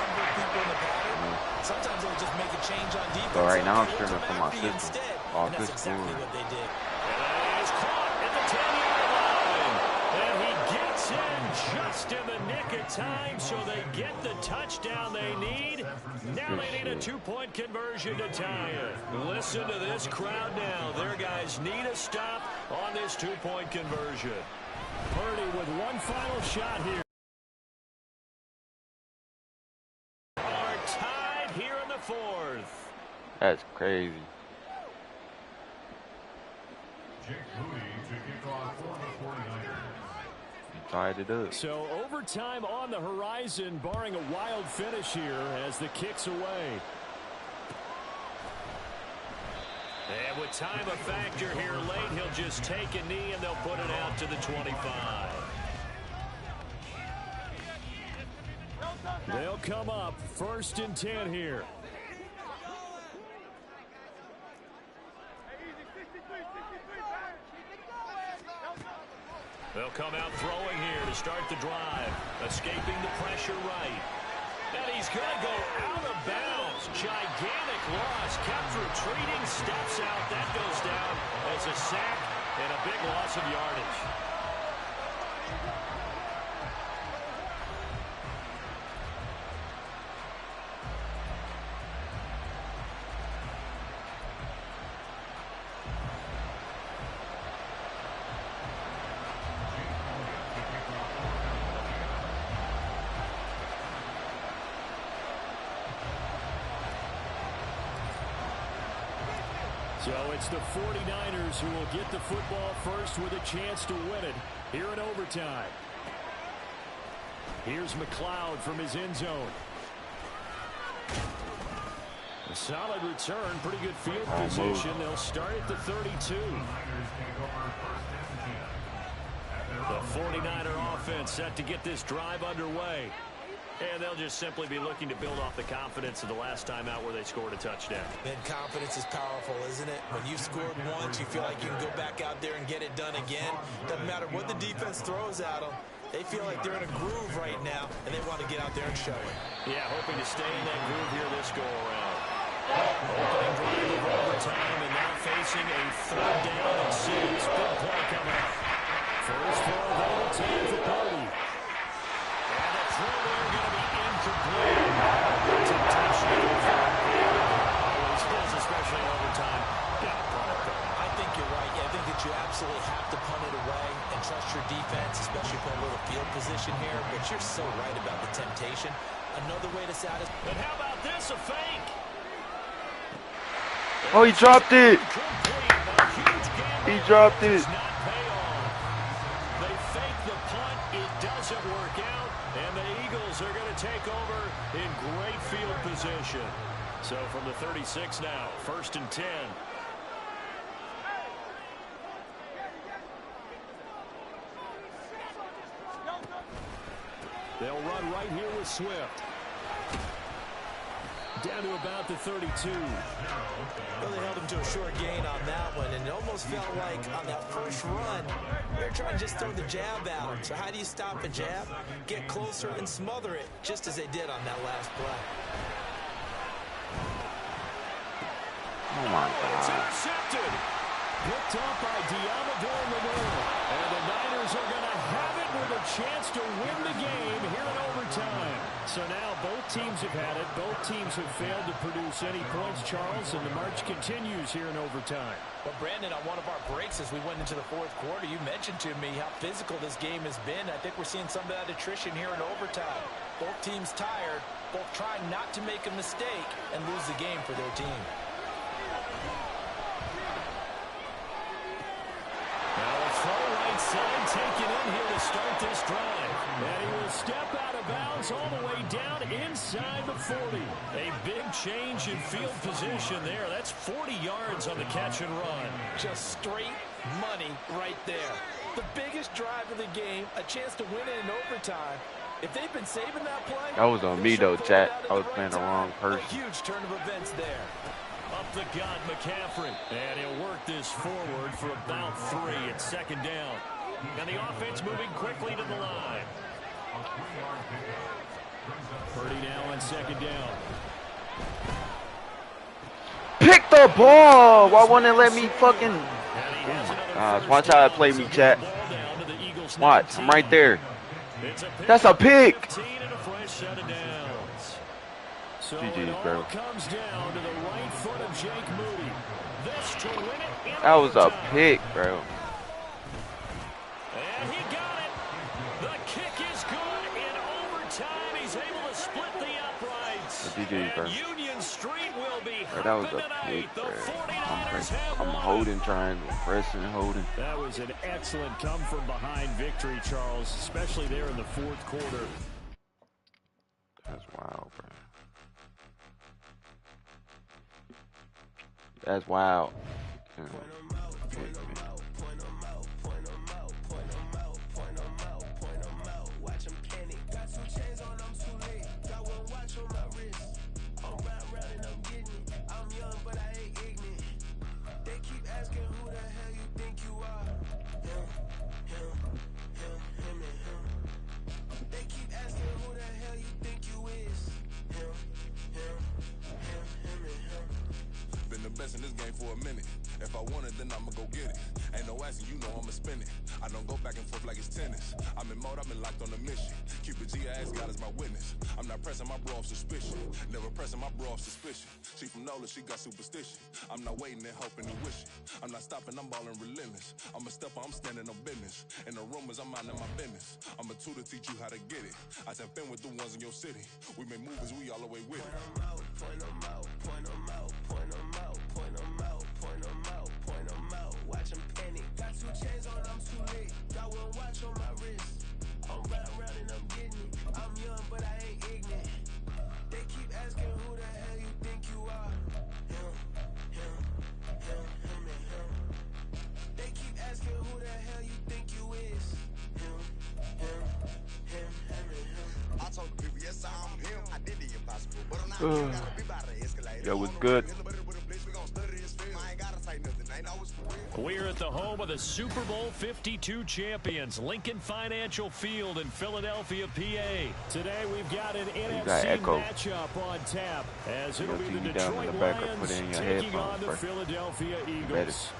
Sometimes they'll just make a change on defense. So right now I'm streaming from my system. Oh, and that's exactly what they did. And he's caught at the 10-yard line. And he gets in just in the nick of time, so they get the touchdown they need. Now they need a 2-point conversion to tie it. Listen to this crowd now. Their guys need a stop on this 2-point conversion. Purdy with one final shot here. Are tied here in the 4th. That's crazy. He tied it up. So overtime on the horizon, barring a wild finish here as the kick's away. And with time a factor here late, he'll just take a knee and they'll put it out to the 25. They'll come up 1st and 10 here. They'll come out throwing here to start the drive. Escaping the pressure right. And he's going to go out of bounds. Gigantic loss. Kept retreating. Steps out. That goes down as a sack and a big loss of yardage. So it's the 49ers who will get the football first with a chance to win it here in overtime. Here's McLeod from his end zone. A solid return, pretty good field position. They'll start at the 32. The 49er offense set to get this drive underway. And they'll just simply be looking to build off the confidence of the last time out where they scored a touchdown. And confidence is powerful, isn't it? When you've scored once, you feel like you can go back out there and get it done again. Doesn't matter what the defense throws at them. They feel like they're in a groove right now, and they want to get out there and show it. Yeah, hoping to stay in that groove here this go-around. Opening drive of overtime and now facing a 3rd down and 6. Big play coming up. First throw of overtime for Purdy. And the throw there going to be incomplete. Temptation always is, especially in overtime. Got to punt it though. I think you're right. I think that you absolutely have to punt it away and trust your defense, especially put a little field position here. But you're so right about the temptation. Another way to satisfy. But how about this? A fake. Oh, he dropped it. He dropped it. They fake the punt. It doesn't work out. And the Eagles are going to take over in great field position. So from the 36 now, 1st and 10. They'll run right here with Swift. Down to about the 32. Really held him to a short gain on that one, and it almost felt like on that first run, they're trying to just throw the jab out. So how do you stop a jab? Get closer and smother it, just as they did on that last play. Oh my It's God. intercepted. Picked up by Diamador Lenore. And the Niners are going to have it with a chance to win the game here in overtime. So now both teams have had it. Both teams have failed to produce any points, Charles, and the march continues here in overtime. But Brandon, on one of our breaks as we went into the 4th quarter, you mentioned to me how physical this game has been. I think we're seeing some of that attrition here in overtime. Both teams tired, both trying not to make a mistake and lose the game for their team. Right side taken in here to start this drive. And he will step out of bounds all the way down inside the 40. A big change in field position there. That's 40 yards on the catch and run. Just straight money right there. The biggest drive of the game, a chance to win it in overtime. If they've been saving that play, That was on me though, chat. I was playing the wrong person. A huge turn of events there. Up the gut, McCaffrey. And he'll work this forward for about 3 at 2nd down. And the offense moving quickly to the line. Purdy now on 2nd down. Pick the ball. Why wouldn't it let me fucking... watch how I play me, chat. Watch, I'm right there. That's a pick. So GG's, bro. Comes down to the right foot of Jake Moody. This to win it in That was a overtime. pick, bro. And he got it. The kick is good in overtime. He's able to split the uprights. GG's, bro. And Union Street will be Bro, that was a tonight. pick, The bro. 49ers have I'm won. holding, trying, pressing, holding. That was an excellent come from behind victory, Charles, especially there in the 4th quarter. That's wild, bro. That's wild. In this game for a minute. If I want it, then I'ma go get it. Ain't no asking, you know I'ma spin it. I don't go back and forth like it's tennis. I'm in mode, I've been locked on a mission. Keep it G, I ask God as my witness. I'm not pressing my bro off suspicion. Never pressing my bro off suspicion. She from Nola, she got superstition. I'm not waiting and hoping and wishing. I'm not stopping, I'm balling relentless. I'm a stepper, I'm standing on business. In the rumors, I'm minding my business. I'm a tutor, teach you how to get it. I tap in with the ones in your city. We make movies, we all the way with it. Point them out, point them out, point them out, point them out, point them out, point them out. Watch them panic. Got 2 chains on, I'm too late. Got 1 watch on my wrist. I'm right around and I'm getting it. I'm young, but I ain't ignorant. They keep asking who the hell you think you are. Him, him, him, him, and him. They keep asking who the hell you think you is. Him, him, him, him, and him. I told the people, yes, I'm him. I did the impossible, but I'm not him. Gotta be by the escalator. That was good. We're at the home of the Super Bowl 52 champions, Lincoln Financial Field in Philadelphia, PA. Today we've got an NFC matchup on tap, as it'll be the Detroit Lions taking on the Philadelphia Eagles.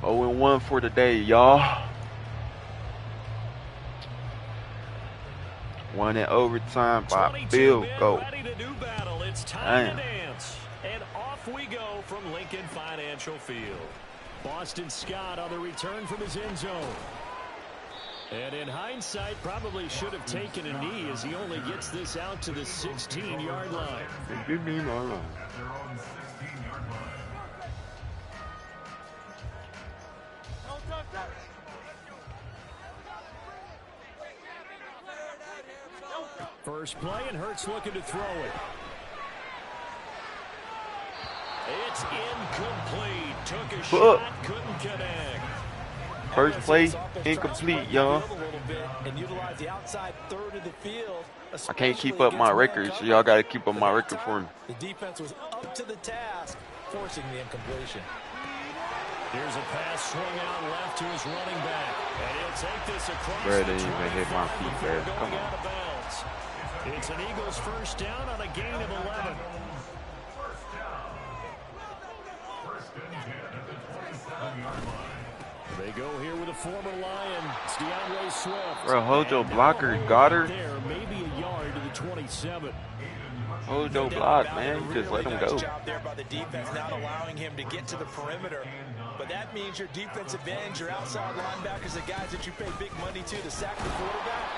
Oh, and 1 for the day, y'all. 1 in overtime by field goal. Ready to do battle. It's time to dance. And off we go from Lincoln Financial Field. Boston Scott on the return from his end zone. And in hindsight, probably should have taken a knee as he only gets this out to the 16-yard line. 15-yard line. First play, and Hurts looking to throw it. It's incomplete. Took a shot, couldn't connect. First play, incomplete, y'all. I can't keep up my record, so y'all got to keep up my record for me. The defense was up to the task, forcing the incompletion. Here's a pass swung out left to his running back. And he'll take this across bro, they didn't even hit my feet, bro. Come on. It's an Eagles first down on a gain of 11. They go here with a former Lion, DeAndre Swift. Bro, hold your blocker, Goddard. There, maybe a yard to the 27. Hold your block, man. You just let him go. Job there by the defense, not allowing him to get to the perimeter. But that means your defensive ends, your outside linebackers, the guys that you pay big money to sack the quarterback,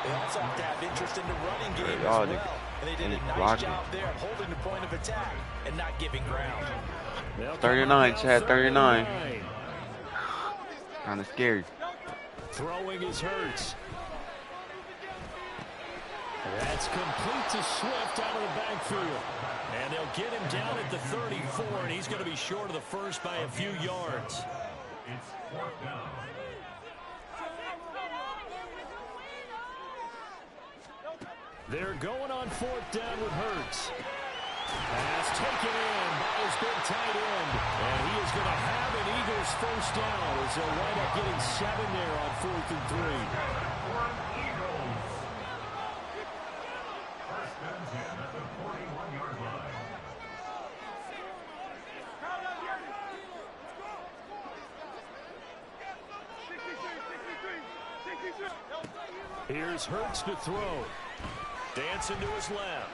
they also have to have interest in the running game as well. And they did a nice job there of holding the point of attack and not giving ground. 39, Chad, 39. Kind of scary. Throwing his Hurts. That's complete to Swift out of the backfield. And they'll get him down at the 34, and he's going to be short of the first by a few yards. It's 4th down. They're going on 4th down with Hurts. Pass taken in by his big tight end. And he is going to have an Eagles first down as they'll wind up getting 7 there on 4th and 3. Here's Hurts to throw. Dancing to his left.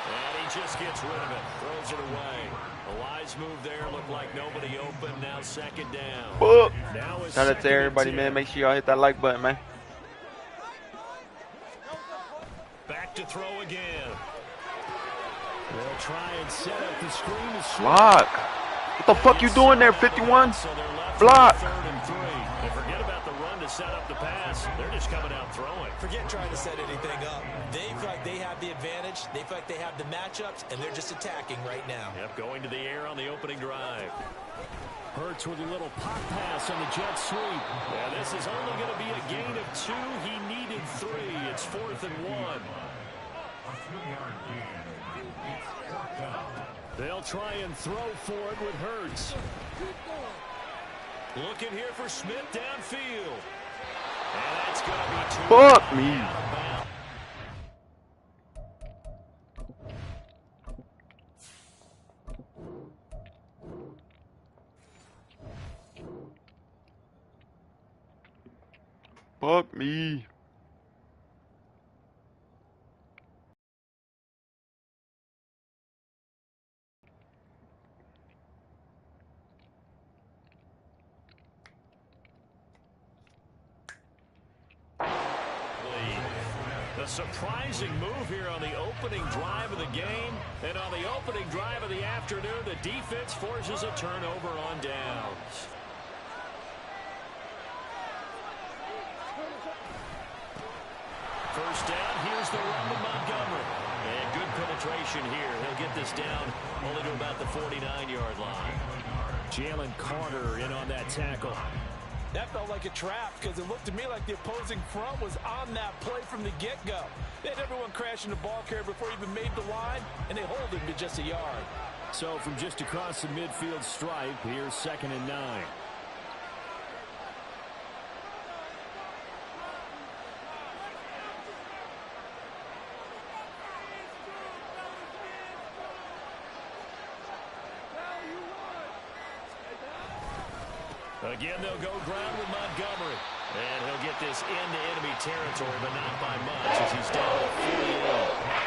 And he just gets rid of it. Throws it away. A wise move there. Looked like nobody open. Now 2nd down. Shout out to everybody, man. Make sure y'all hit that like button, man. Back to throw again. They'll try and set up the screen. Block. What the fuck you doing there, 51? Block. And forget about the run to set up the pass. They're just coming out throwing. Forget trying to set anything up. They feel like they have the advantage. They feel like they have the matchups, and they're just attacking right now. Yep, going to the air on the opening drive. Hurts with a little pop pass on the jet sweep. Yeah, this is only going to be a gain of 2. He needed 3. It's 4th and 1. They'll try and throw for it with Hurts. Looking here for Smith downfield. And that's going to be 2. Fuck me. Fuck me. The surprising move here on the opening drive of the game. And on the opening drive of the afternoon, the defense forces a turnover on downs. first down. Here's the run to Montgomery. And good penetration here. He'll get this down only to about the 49-yard line. Jalen Carter in on that tackle. That felt like a trap because it looked to me like the opposing front was on that play from the get-go. They had everyone crashing the ball carrier before he even made the line, and they hold him to just a yard. So from just across the midfield stripe, here's 2nd and 9. Again, they'll go ground with Montgomery. And he'll get this into enemy territory, but not by much as he's down to 48.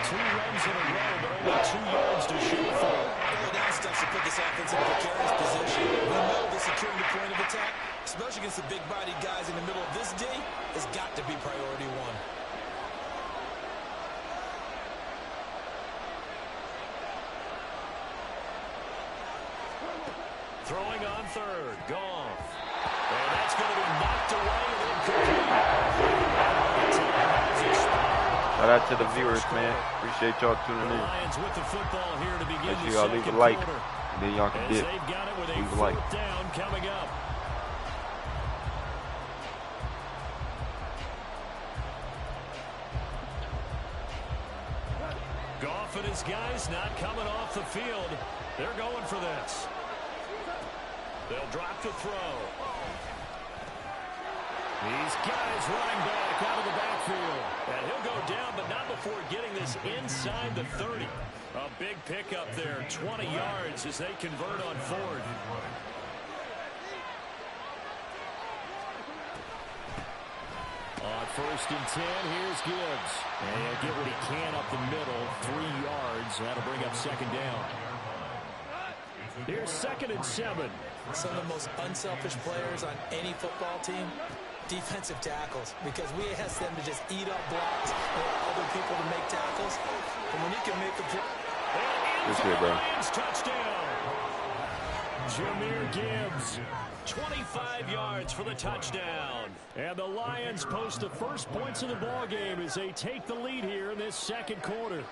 2 runs in a row, but only 2 yards to shoot for. Early down stuff to put this offense in a precarious position. We know the securing the point of attack, especially against the big-bodied guys in the middle of this D, has got to be priority one. Throwing on 3rd. Goff. And that's going to be knocked away and incomplete. Shout out to the viewers, man. Appreciate y'all tuning in. Lions with the football here to begin. Make sure y'all leave a like. And then y'all can dip. Leave a like. Down coming up. Goff and his guys not coming off the field. They're going for this. They'll drop the throw. These guys running back out of the backfield. And he'll go down, but not before getting this inside the 30. A big pickup there, 20 yards as they convert on 4th. On 1st and 10, here's Gibbs. And he'll get what he can up the middle, 3 yards. That'll bring up 2nd down. Here's 2nd and 7. Some of the most unselfish players on any football team, defensive tackles, because we ask them to just eat up blocks and other people to make tackles. And when he can make a play. Good shit, bro. Touchdown. Jahmyr Gibbs, 25 yards for the touchdown. And the Lions post the first points of the ball game as they take the lead here in this 2nd quarter.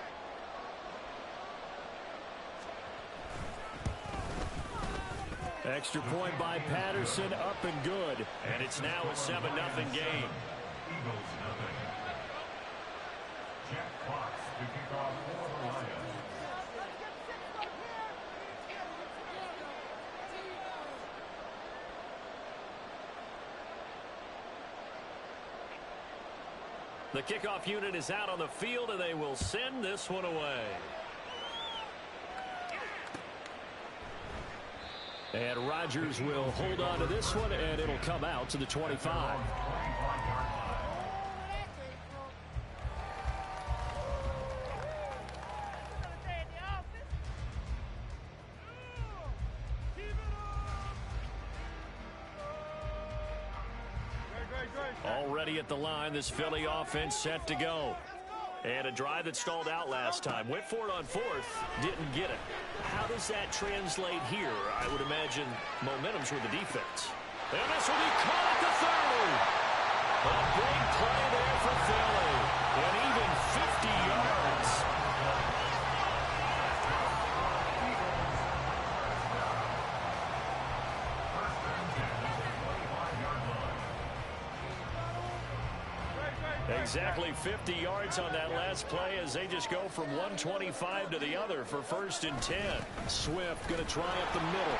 Extra point by Patterson, up and good. And it's now a 7-0 game. Eagles nothing. Jack Fox to kick off for the Lions. The kickoff unit is out on the field, and they will send this one away. And Rodgers will hold on to this one, and it'll come out to the 25. Already at the line, this Philly offense set to go. And a drive that stalled out last time. Went for it on 4th, didn't get it. How does that translate here? I would imagine momentum's with the defense. And this will be caught at the 30. A big play there for Philly. And even 50 yards. Exactly 50 yards on that last play as they just go from 125 to the other for 1st and 10. Swift going to try up the middle.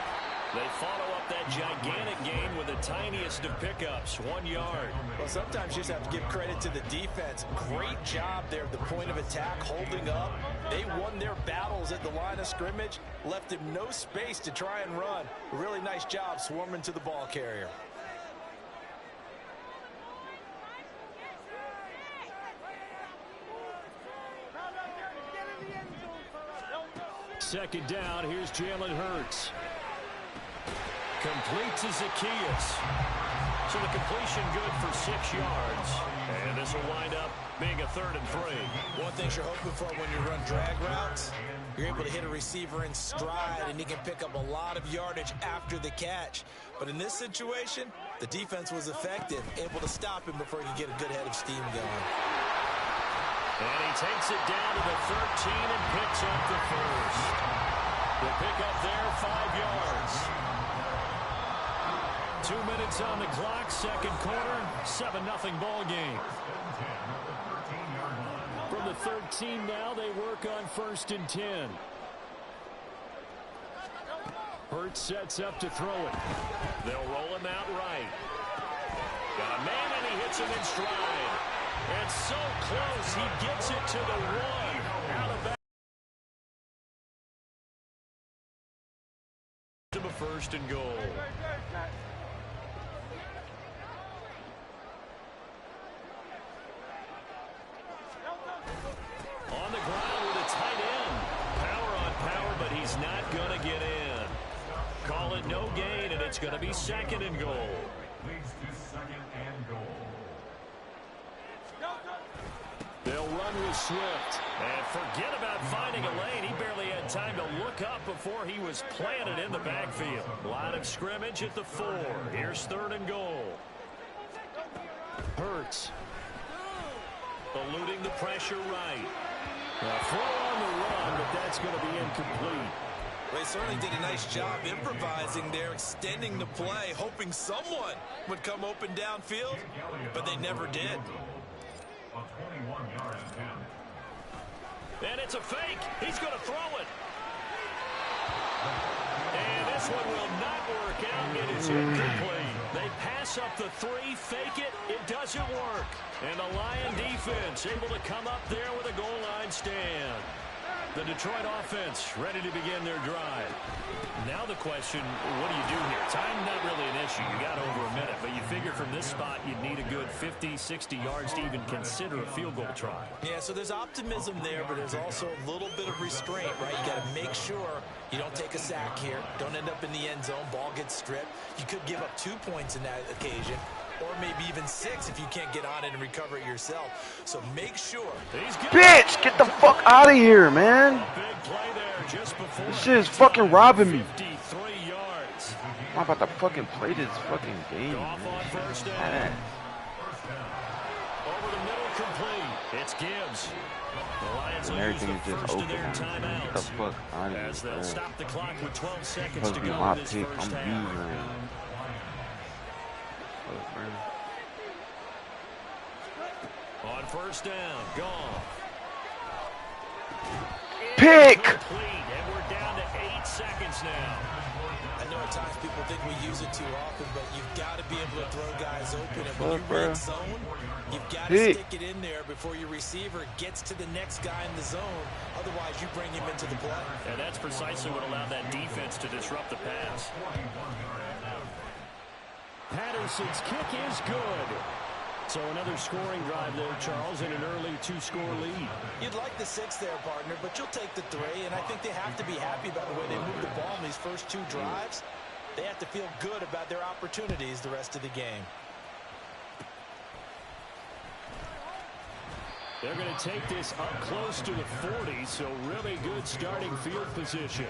They follow up that gigantic gain with the tiniest of pickups, 1 yard. Well, sometimes you just have to give credit to the defense. Great job there at the point of attack, holding up. They won their battles at the line of scrimmage, left him no space to try and run. A really nice job swarming to the ball carrier. Second down, here's Jalen Hurts. Complete to Zacchaeus. So the completion good for 6 yards. And this will wind up being a 3rd and 3. One thing you're hoping for when you run drag routes, you're able to hit a receiver in stride and he can pick up a lot of yardage after the catch. But in this situation, the defense was effective, able to stop him before he could get a good head of steam going. And he takes it down to the 13 and picks up the first. The pickup there, 5 yards. 2 minutes on the clock, second quarter, 7-0 ball game. From the 13 now, they work on 1st and 10. Hurts sets up to throw it. They'll roll him out right. Got a man, and he hits him in stride. And so close, he gets it to the 1. Out of that. To the 1st and goal. On the ground with a tight end. Power on power, but he's not going to get in. Call it no gain, and it's going to be 2nd and goal. Leads to 2nd and goal. They'll run with Swift. And forget about finding a lane. He barely had time to look up before he was planted in the backfield. Line of scrimmage at the 4. Here's 3rd and goal. Hurts. Eluding the pressure right. A throw on the run, but that's going to be incomplete. They certainly did a nice job improvising there, extending the play, hoping someone would come open downfield, but they never did. A 21-yard attempt. And it's a fake. He's going to throw it. And this one will not work out. It is incomplete. They pass up the 3, fake it. It doesn't work. And the Lion defense able to come up there with a goal line stand. The Detroit offense ready to begin their drive. Now the question, what do you do here? Time not really an issue. You got over a minute, but you figure from this spot you'd need a good 50, 60 yards to even consider a field goal try. Yeah, so there's optimism there, but there's also a little bit of restraint, right? You got to make sure you don't take a sack here. Don't end up in the end zone. Ball gets stripped. You could give up 2 points in that occasion, or maybe even 6 if you can't get on it and recover it yourself. So make sure. Bitch, get the fuck out of here, man. Big play there just before. This shit is fucking robbing me. 53 yards. I'm about to fucking play this fucking game. Off on 1st down. Over the middle, complete. It's Gibbs. The Lions will use the first of their timeouts. Get the fuck out of here, as they'll bro. stop the clock with 12 seconds Supposed to to be go my in this pick. first I'm half. using it. Fuck, bro. On 1st down, gone. Pick! Complete, and we're down to 8 seconds now. I know at times people think we use it too often, but you've got to be able to throw guys open. And when Fuck, you bro. red zone, you've got to Pick. stick it in there before your receiver gets to the next guy in the zone. Otherwise, you bring him into the play. And that's precisely what allowed that defense to disrupt the pass. Patterson's kick is good. So another scoring drive there, Charles, and an early 2-score lead. You'd like the 6 there, partner, but you'll take the 3, and I think they have to be happy about the way they move the ball in these first 2 drives. They have to feel good about their opportunities the rest of the game. They're going to take this up close to the 40, so really good starting field position.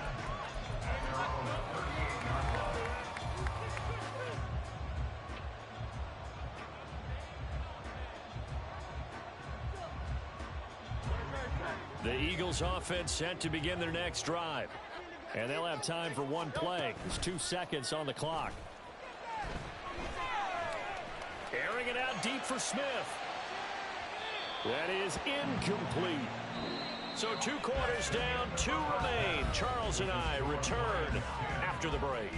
The Eagles offense set to begin their next drive. And they'll have time for one play. There's 2 seconds on the clock. Airing it out deep for Smith. That is incomplete. So 2 quarters down, 2 remain. Charles and I return after the break.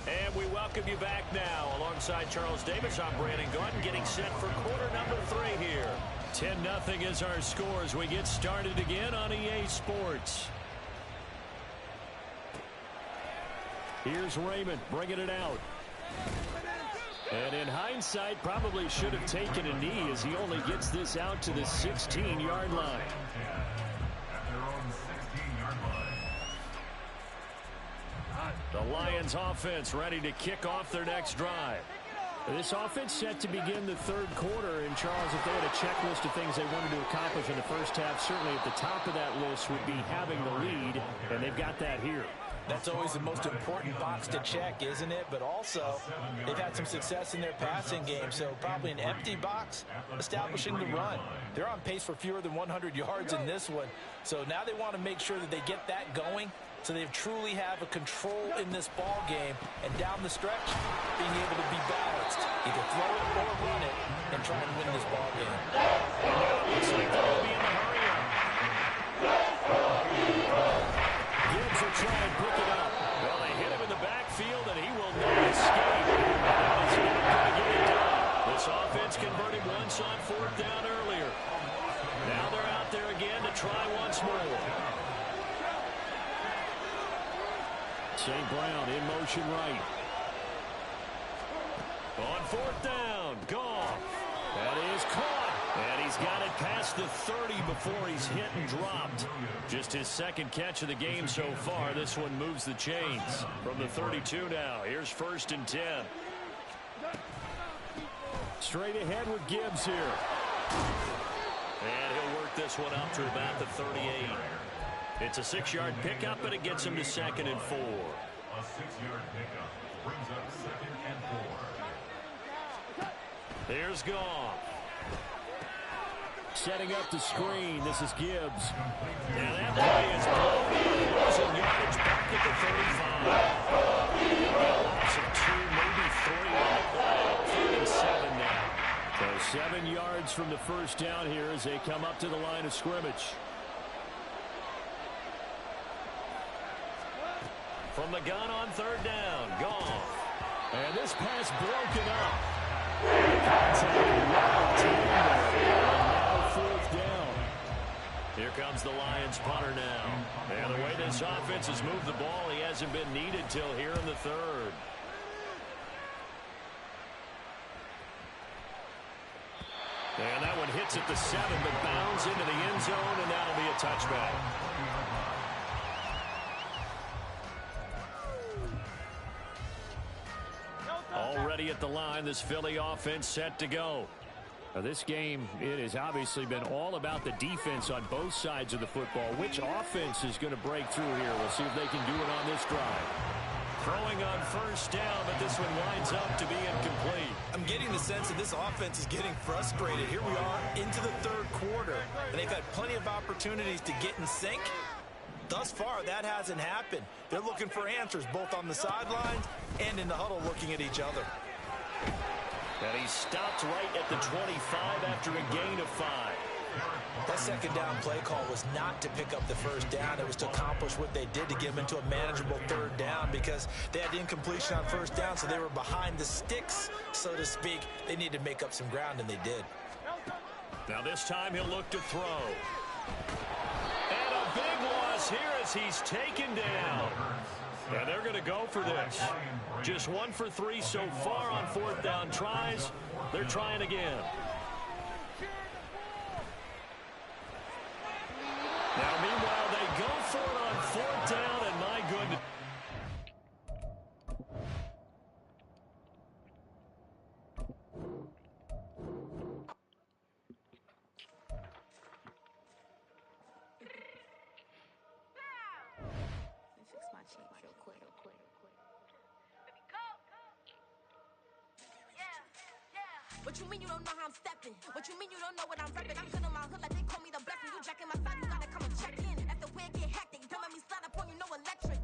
And we welcome you back now. Alongside Charles Davis, I'm Brandon Gordon, getting set for quarter number 3 here. 10-0 is our score as we get started again on EA Sports. Here's Raymond bringing it out. And in hindsight, probably should have taken a knee as he only gets this out to the 16-yard line. The Lions offense ready to kick off their next drive. This offense set to begin the third quarter. And, Charles, if they had a checklist of things they wanted to accomplish in the first half, certainly at the top of that list would be having the lead, and they've got that here. That's always the most important box to check, isn't it? But also, they've had some success in their passing game, so probably an empty box establishing the run. They're on pace for fewer than 100 yards in this one, so now they want to make sure that they get that going so they truly have a control in this ball game, and down the stretch, being able to be balanced. Either throw it or run it and try and win this ball game. Looks like they'll be in the hurry up. Gibbs will try and pick it up. Well, they hit him in the backfield, and he will not escape. He's not going to get it done. This offense converted once on fourth down earlier. Now they're out there again to try once more. St. Brown in motion right. On fourth down, Goff. That is caught. And he's got it past the 30 before he's hit and dropped. Just his second catch of the game so far. This one moves the chains from the 32 now. Here's 1st and 10. Straight ahead with Gibbs here. And he'll work this one up to about the 38. It's a 6-yard pickup, and it gets him to 2nd and 4. A 6-yard pickup brings up 2nd and 4. Here's Goff. Setting up the screen. This is Gibbs. And that play is blown in. Losing yardage back at the 35. A loss of 2, maybe 3 on the play. 3rd and 7 now. So 7 yards from the first down here as they come up to the line of scrimmage. From the gun on 3rd down, Goff. And this pass broken up. Now 4th down. Here comes the Lions punter now. And the way this offense has moved the ball, he hasn't been needed till here in the 3rd. And that one hits at the 7, but bounds into the end zone, and that'll be a touchback. Already at the line, this Philly offense set to go. Now this game, it has obviously been all about the defense on both sides of the football. Which offense is going to break through here? We'll see if they can do it on this drive. Throwing on 1st down, but this one winds up to be incomplete. I'm getting the sense that this offense is getting frustrated. Here we are into the 3rd quarter, and they've had plenty of opportunities to get in sync. Thus far, that hasn't happened. They're looking for answers both on the sidelines and in the huddle looking at each other. And he stopped right at the 25 after a gain of 5. That 2nd down play call was not to pick up the 1st down. It was to accomplish what they did to get them into a manageable 3rd down because they had incompletion on 1st down, so they were behind the sticks, so to speak. They needed to make up some ground, and they did. Now this time he'll look to throw. And a big loss here as he's taken down. And they're going to go for this. Just 1 for 3 so far on 4th down tries. They're trying again. Now, meanwhile, they go for it on 4th down, and my goodness. What you mean you don't know how I'm stepping? What you mean you don't know what I'm repping? I'm good in my hood like they call me the blessing. You jacking my side, you gotta come and check in. After where get hectic, don't make me slide up on you, no electric.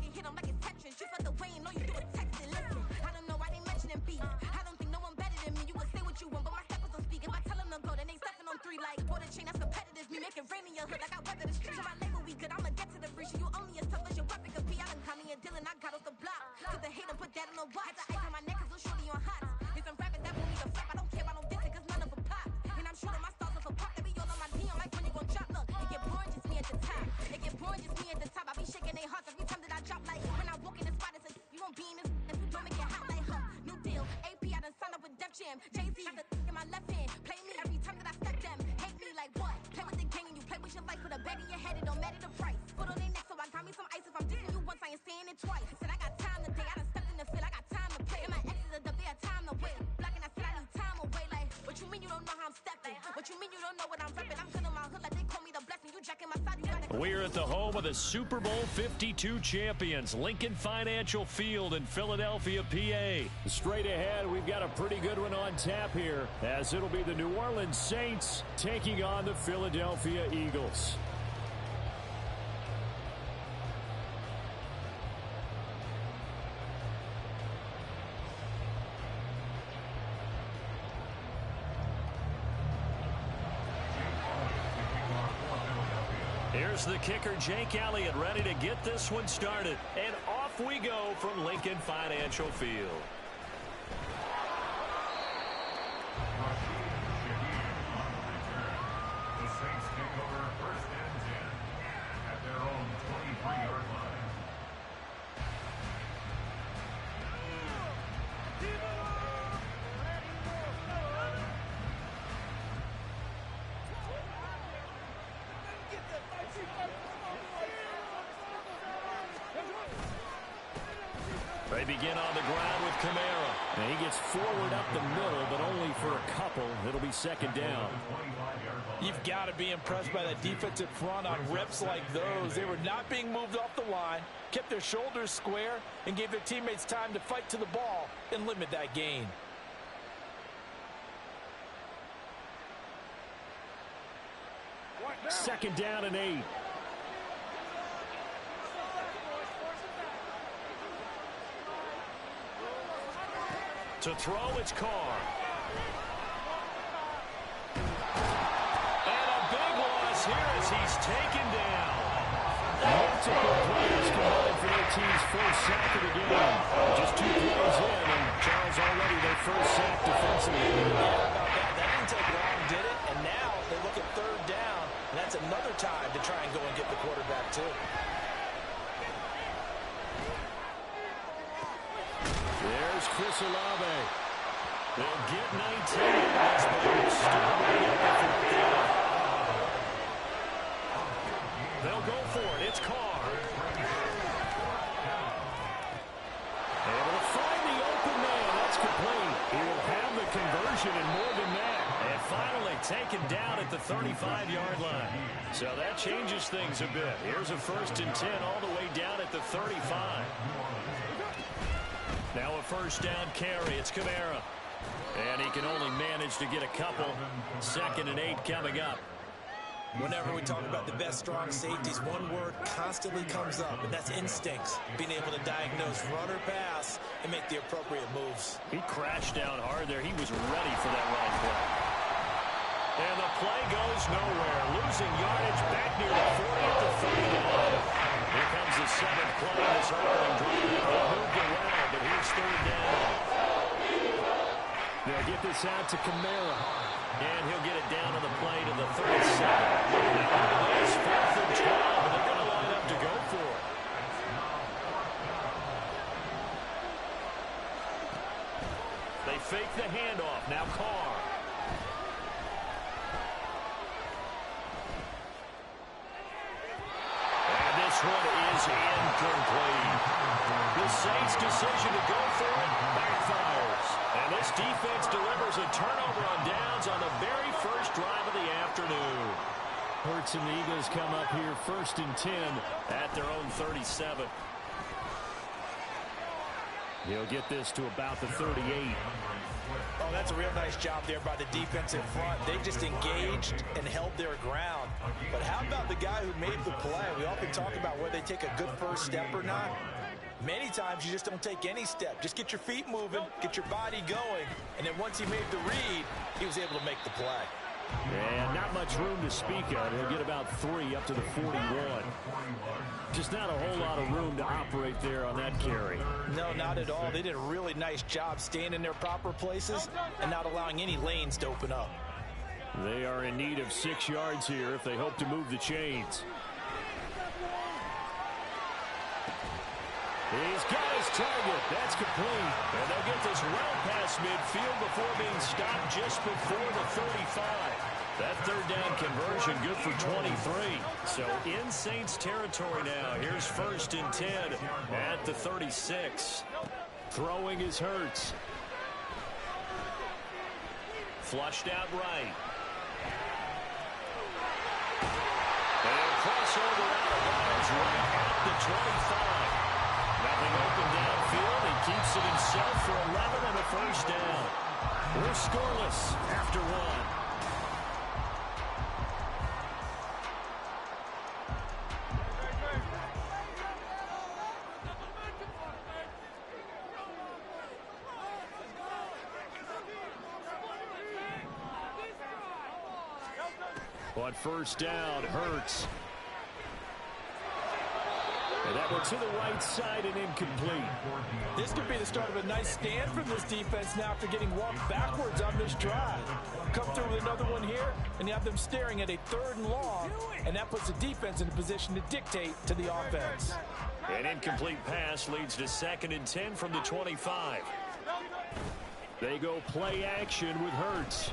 You hit them like it's Tetris. You felt the way and know you do a texting. Listen, I don't know why they mentioning beef. I don't think no one better than me. You would say what you want, but my steppers don't speak. If I tell them to go, then they stepping on 3 like water chain. That's competitive. Me make it rain in your hood like I weather the streets. So my label we good, I'ma get to the breach. You only as tough as your weapon could be. I done caught me a deal and I got off the block. Cause the hater put that on the watch. The ice on my neck is little shorty on hot. It's some rapping that won't need a flap. I don't care about no dissing cause none of them pop. And I'm shooting my stars off a pop. They be all on my DM like when you gon' drop. Look, it get boring just me at the top. It get boring just me at the top. I be shaking their hearts every time that I drop. Like when I walk in the spot, it's like you gon' be in this. If you don't make it hot like new deal. AP, I done signed up with Def Jam. Jay-Z got the in my left hand. Play me every time that I step them. Hate me like what? Play with the gang and you play with your life. Put a bag in your head, it don't matter the price. Put on their neck, so I got me some ice. If I'm dissing you once, I ain't saying it twice. Said I got We're at the home of the Super Bowl 52 champions, Lincoln Financial Field in Philadelphia, PA. Straight ahead, we've got a pretty good one on tap here, as it'll be the New Orleans Saints taking on the Philadelphia Eagles. Here's the kicker, Jake Elliott, ready to get this one started. And off we go from Lincoln Financial Field. The Saints take over first and 10 at their own 23-yard line. They begin on the ground with Kamara. And he gets forward up the middle, but only for a couple. It'll be second down. You've got to be impressed by that defensive front on reps like those. They were not being moved off the line, kept their shoulders square, and gave their teammates time to fight to the ball and limit that gain. Second down and 8. To throw, it's Carr. And a big loss here as he's taken down. Multiple players combined for their team's first sack of the game. Just 2 plays in, and Charles already their first sack defensively. Yeah, about that. That didn't take long, did it? And now they look at third down, and that's another time to try and go and get the quarterback, too. There's Chris Olave. They'll get 19 in this, but they'll still bring it up fourth down. They'll go for it. It's Carr. Able to find the open man. That's complete. He will have the conversion and more than that. And finally taken down at the 35-yard line. So that changes things a bit. Here's a first and 10 all the way down at the 35. Now a first down carry. It's Kamara. And he can only manage to get a couple. Second and 8 coming up. Whenever we talk about the best strong safeties, one word constantly comes up, and that's instincts. Being able to diagnose run or pass and make the appropriate moves. He crashed down hard there. He was ready for that run play. And the play goes nowhere. Losing yardage back near the 40 at the 39. Here comes the 7th play in this opening drive. They moved it well, but here's third down. They'll get this out to Kamara. And he'll get it down on the play to the 37. Now it's 4th and 12, and they're going to line up to go for it. They fake the handoff. Now Carr. And this one is incomplete. The Saints' decision to go for it backfires. And this defense delivers a turnover on downs on the very first drive of the afternoon. Hurts and the Eagles come up here first and 10 at their own 37. He'll get this to about the 38. Oh, that's a real nice job there by the defensive front. They just engaged and held their ground. But how about the guy who made the play? We often talk about whether they take a good first step or not. Many times you just don't take any step. Just get your feet moving, get your body going, and then once he made the read, he was able to make the play. And not much room to speak of. He'll get about 3 up to the 41. Just not a whole lot of room to operate there on that carry. No, not at all. They did a really nice job staying in their proper places and not allowing any lanes to open up. They are in need of 6 yards here if they hope to move the chains. He's got his target. That's complete. And they'll get this well past midfield before being stopped just before the 35. That third down conversion good for 23. So in Saints territory now. Here's first and 10 at the 36. Throwing is Hurts. Flushed out right. And across crossover out of bounds right at the 25. Nothing open downfield. He keeps it himself for 11 and a first down. We're scoreless after one. On first down, Hurts. And that one to the right side and incomplete. This could be the start of a nice stand from this defense now after getting walked backwards on this drive. Come through with another one here, and you have them staring at a 3rd and long, and that puts the defense in a position to dictate to the offense. An incomplete pass leads to 2nd and 10 from the 25. They go play action with Hurts.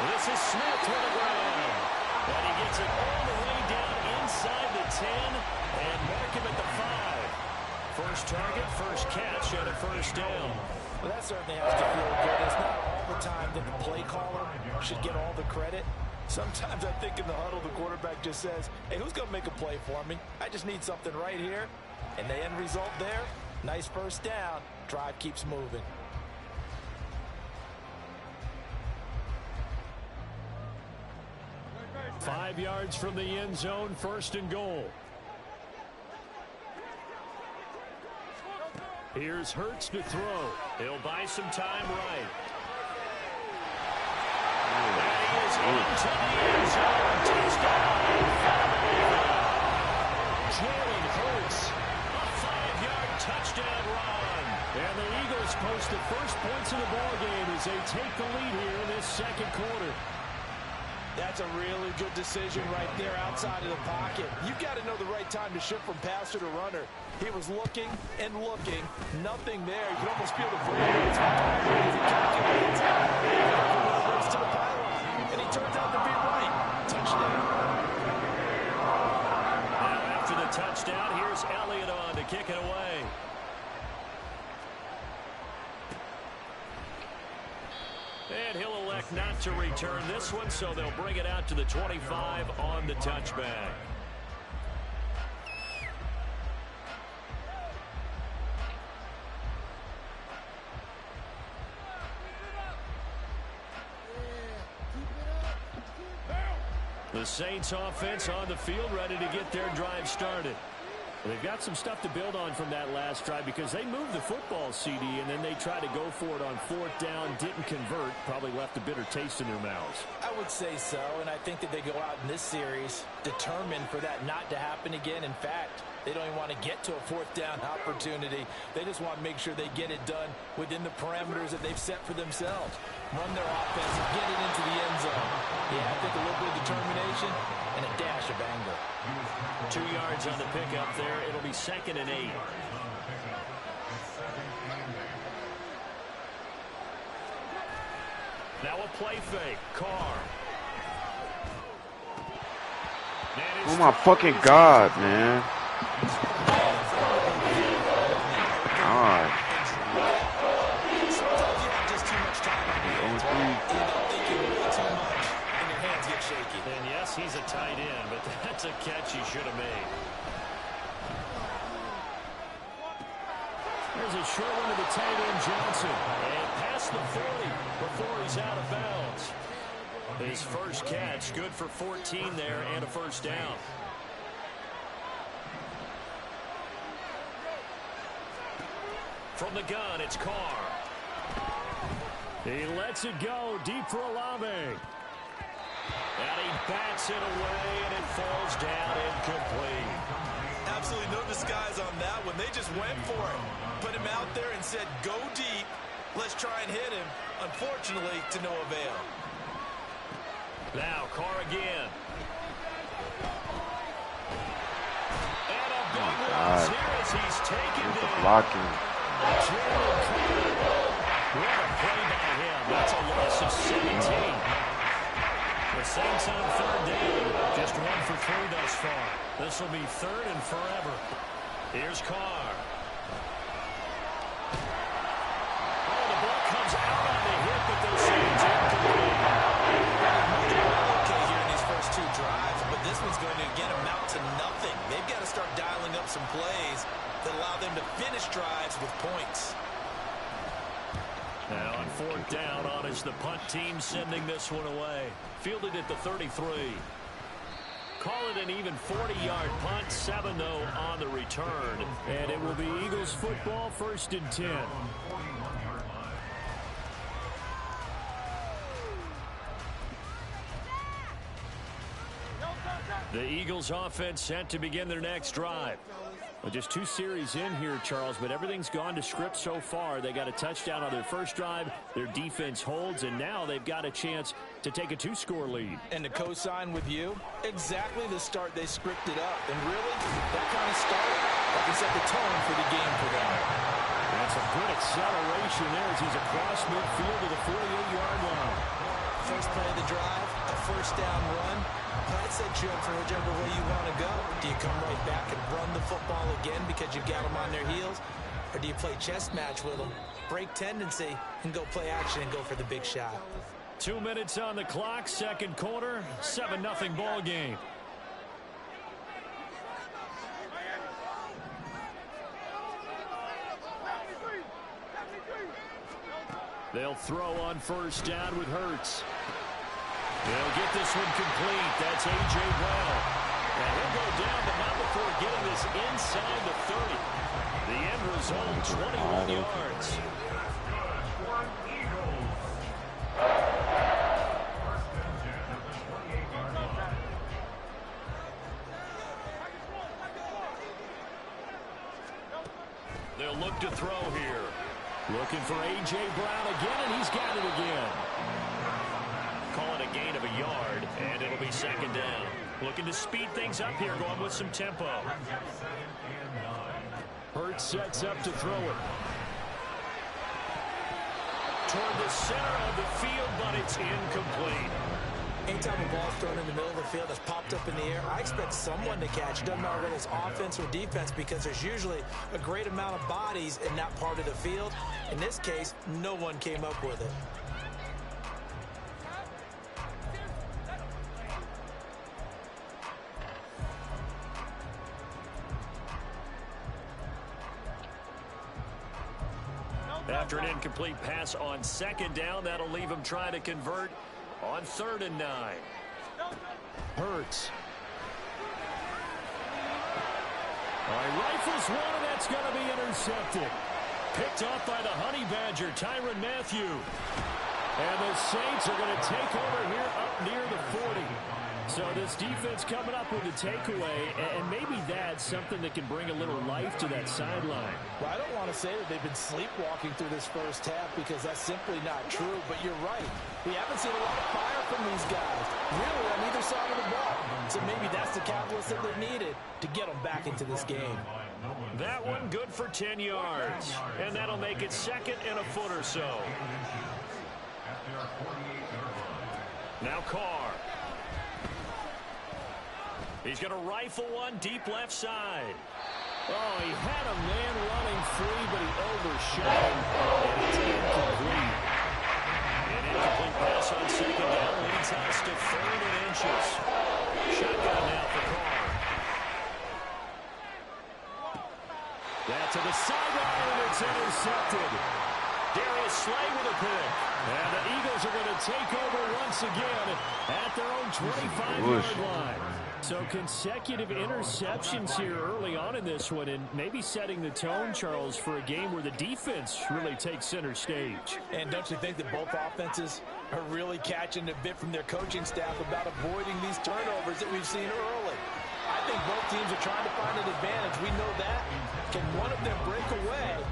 This is Smith for the ground. And he gets it all the way down inside the 10 and mark him at the 5. First target, first catch, and a first down. Well, that certainly has to feel good. It's not all the time that the play caller should get all the credit. Sometimes I think in the huddle, the quarterback just says, hey, who's going to make a play for me? I just need something right here. And the end result there, nice first down. Drive keeps moving. Five yards from the end zone, 1st and goal. Here's Hurts to throw. He'll buy some time right. And he is into the end zone. Touchdown. Jalen Hurts, a 5-yard touchdown run. And the Eagles post the first points of the ballgame as they take the lead here in this 2nd quarter. That's a really good decision right there outside of the pocket. You've got to know the right time to shift from passer to runner. He was looking and looking. Nothing there. You can almost feel the brain as he calculates. To the pylon, and he turns out to be right. Touchdown. Now after the touchdown, here's Elliott on to kick it away. And he'll elect not to return this one, so they'll bring it out to the 25 on the touchback. The Saints offense on the field ready to get their drive started. They've got some stuff to build on from that last drive because they moved the football, CD, and then they tried to go for it on 4th down, didn't convert, probably left a bitter taste in their mouths. I would say so, and I think that they go out in this series determined for that not to happen again. In fact, they don't even want to get to a 4th down opportunity. They just want to make sure they get it done within the parameters that they've set for themselves. Run their offense and get it into the end zone. Yeah, I think a little bit of determination and a dash of anger. 2 yards on the pickup there. It'll be 2nd and 8. Now a play fake. Carr. Oh my fucking God, man. God. And yes, he's a tight end, but that's a catch he should have made. There's a short one to the tight end, Johnson. And past the 40 before he's out of bounds. His first catch, good for 14 there and a first down. From the gun, it's Carr. He lets it go deep for Olave. And he bats it away, and it falls down incomplete. Absolutely no disguise on that one. They just went for it. Put him out there and said, go deep. Let's try and hit him. Unfortunately, to no avail. Now, Carr again. And a big one here as he's taken down. Blocking. What a play by him. That's a loss of 17. The Saints on 3rd down. Just 1 for 3 thus far. This will be 3rd and forever. Here's Carr. Oh, the ball comes out on the hit, but they'll say it's incomplete. Okay here in these first 2 to finish drives with points. And on fourth down, on is the punt team sending this one away. Fielded at the 33. Call it an even 40-yard punt, 7 though on the return. And it will be Eagles football, 1st and 10. The Eagles offense set to begin their next drive. Well, just 2 series in here, Charles, but everything's gone to script so far. They got a touchdown on their first drive. Their defense holds, and now they've got a chance to take a 2-score lead. And to co-sign with you, exactly the start they scripted up. And really, that kind of start, that can set the tone for the game for them. That's a good acceleration there as he's across midfield to the 48-yard line. First play of the drive, a first down run. That sets you up for whichever way you want to go. Do you come right back and run the football again because you've got them on their heels? Or do you play chess match with them, break tendency, and go play action and go for the big shot? 2 minutes on the clock, second quarter, 7-0 ball game. They'll throw on first down with Hurts. They'll get this one complete. That's A.J. Brown. And he'll go down, but not before getting this inside the 30. The end result, 21 yards. They'll look to throw here. Looking for A.J. Brown again, and he's got it again. Call it a gain of a yard, and it'll be second down. Looking to speed things up here, going with some tempo. Hurts sets up to throw it. Toward the center of the field, but it's incomplete. Anytime a ball's thrown in the middle of the field that's popped up in the air, I expect someone to catch. It doesn't matter whether it's offense or defense because there's usually a great amount of bodies in that part of the field. In this case, no one came up with it. After an incomplete pass on second down, that'll leave him trying to convert on 3rd and 9. Hurts. He rifles one, and that's going to be intercepted. Picked off by the Honey Badger, Tyrann Mathieu. And the Saints are going to take over here up near the 40. So this defense coming up with a takeaway, and maybe that's something that can bring a little life to that sideline. Well, I don't want to say that they've been sleepwalking through this first half because that's simply not true, but you're right. We haven't seen a lot of fire from these guys, really on either side of the ball. So maybe that's the catalyst that they're needed to get them back into this game. That one good for 10 yards, and that'll make it second and a foot or so. Now Carr. He's going to rifle one deep left side. Oh, he had a man running free, but he overshot him, and it's incomplete. An incomplete pass on second down leads us to 3rd and inches. Shotgun now for Carr. That to the sideline, and it's intercepted. Darius Slay with a pick. And the Eagles are going to take over once again at their own 25-yard line. So consecutive interceptions here early on in this one, and maybe setting the tone, Charles, for a game where the defense really takes center stage. And don't you think that both offenses are really catching a bit from their coaching staff about avoiding these turnovers that we've seen early? I think both teams are trying to find an advantage. We know that. Can one of them break away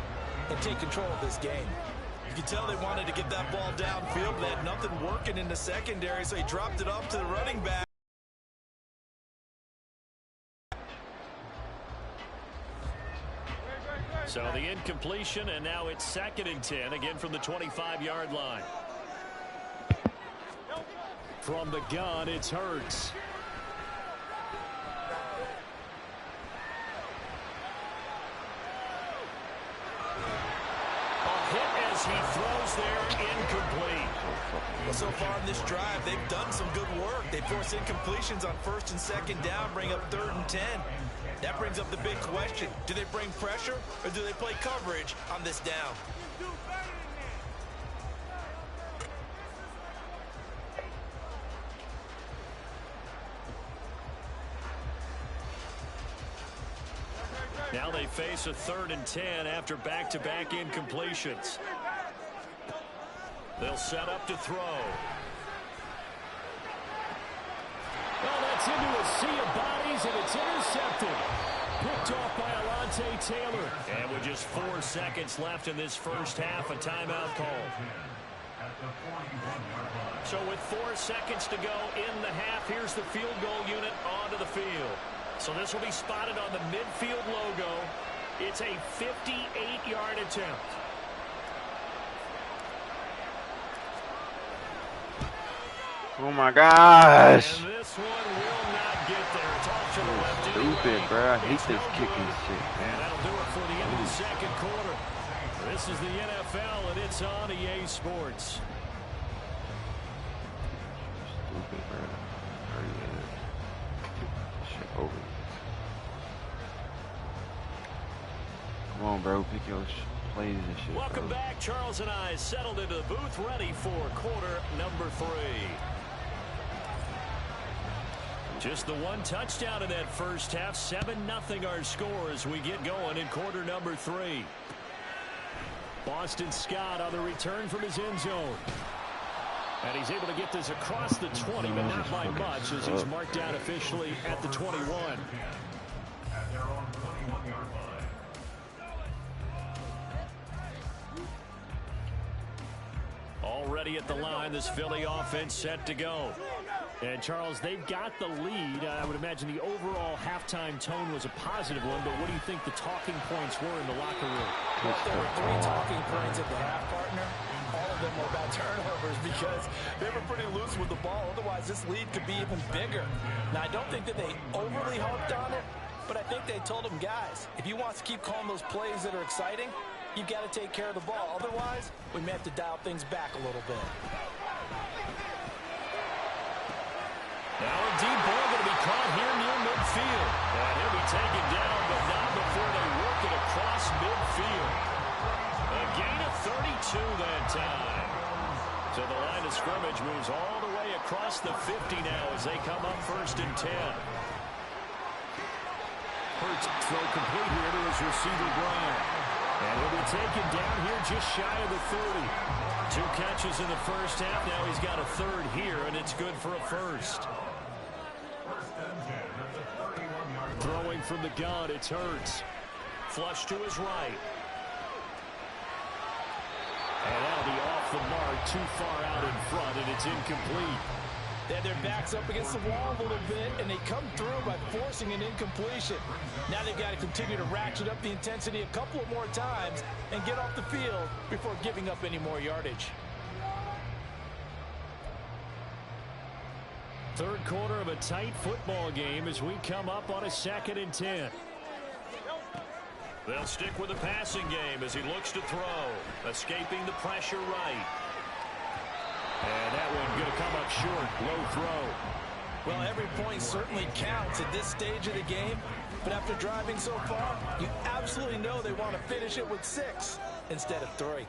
and take control of this game? You can tell they wanted to get that ball downfield. They had nothing working in the secondary, so he dropped it off to the running back. So the incompletion, and now it's 2nd and 10, again from the 25-yard line. From the gun, it's Hurts. As he throws there, incomplete. Well, so far in this drive, they've done some good work. They force incompletions on 1st and 2nd down, bring up 3rd and 10. That brings up the big question. Do they bring pressure or do they play coverage on this down? Now they face a 3rd and 10 after back-to-back incompletions. They'll set up to throw. Well, that's into a sea of bodies, and it's intercepted. Picked off by Alontae Taylor. And with just 4 seconds left in this first half, a timeout call. So with 4 seconds to go in the half, here's the field goal unit onto the field. So this will be spotted on the midfield logo. It's a 58-yard attempt. Oh my gosh. And this one will not get there. It's off to the left. Stupid, bro. I hate this kicking shit, And man. that'll do it for the end of the second quarter. This is the NFL, and it's on EA Sports. Stupid, bro. Hurry up. Shit over. Come on, bro. Pick your plays and shit. Welcome bro. back. Charles and I settled into the booth, ready for quarter number 3. Just the one touchdown in that first half. 7-0 our score as we get going in quarter number 3. Boston Scott on the return from his end zone. And he's able to get this across the 20, but not by much as he's marked down officially at the 21. At their own 21-yard line. Already at the line, this Philly offense set to go. And, Charles, they've got the lead. I would imagine the overall halftime tone was a positive one, but what do you think the talking points were in the locker room? There were 3 talking points at the half, partner. All of them were about turnovers because they were pretty loose with the ball. Otherwise, this lead could be even bigger. Now, I don't think that they overly harped on it, but I think they told them, guys, if you want to keep calling those plays that are exciting, you've got to take care of the ball. Otherwise, we may have to dial things back a little bit. Now a deep ball going to be caught here near midfield. And he'll be taken down, but not before they work it across midfield. A gain of 32 that time. So the line of scrimmage moves all the way across the 50 now as they come up 1st and 10. Hurts throw complete here to his receiver, Brown. And he'll be taken down here just shy of the 30. 2 catches in the first half. Now he's got a 3rd here, and it's good for a 1st. Throwing from the gun, it's Hurts. Flush to his right. And that'll be off the mark, too far out in front, and it's incomplete. They had their backs up against the wall a little bit, and they come through by forcing an incompletion. Now they've got to continue to ratchet up the intensity a couple of more times and get off the field before giving up any more yardage. Third quarter of a tight football game as we come up on a 2nd and 10. They'll stick with the passing game as he looks to throw. Escaping the pressure right. And that one going to come up short. Low throw. Well, every point certainly counts at this stage of the game. But after driving so far, you absolutely know they want to finish it with 6 instead of 3.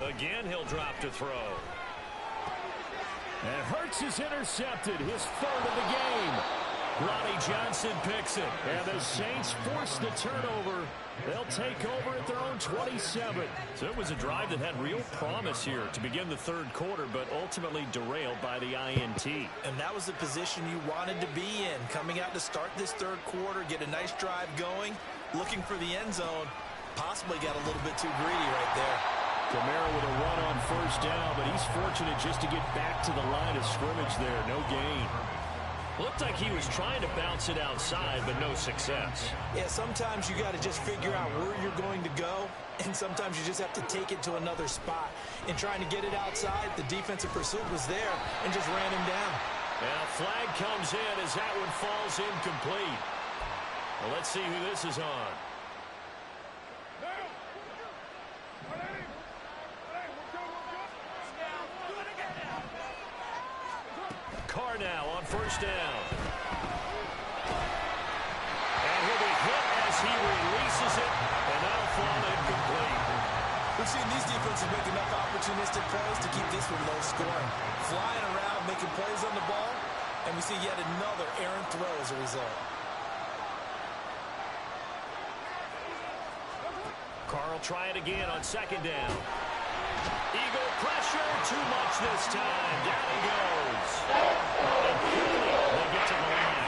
Again, he'll drop to throw. And Hurts is intercepted, his 3rd of the game. Ronnie Johnson picks it. And the Saints force the turnover. They'll take over at their own 27. So it was a drive that had real promise here to begin the 3rd quarter, but ultimately derailed by the INT. And that was the position you wanted to be in. Coming out to start this 3rd quarter, get a nice drive going, looking for the end zone. Possibly got a little bit too greedy right there. Camara with a run on 1st down, but he's fortunate just to get back to the line of scrimmage there. No gain. Looked like he was trying to bounce it outside, but no success. Yeah, sometimes you got to just figure out where you're going to go, and sometimes you just have to take it to another spot. In trying to get it outside, the defensive pursuit was there and just ran him down. And a flag comes in as that one falls incomplete. Well, let's see who this is on. are now on first down. And he'll be hit as he releases it, and that'll fall incomplete. We've seen these defenses make enough opportunistic plays to keep this one low scoring. Flying around, making plays on the ball, and we see yet another errant throw as a result. Carl try it again on second down. Eagle pressure, too much this time. Down he goes. And quickly they get to the line.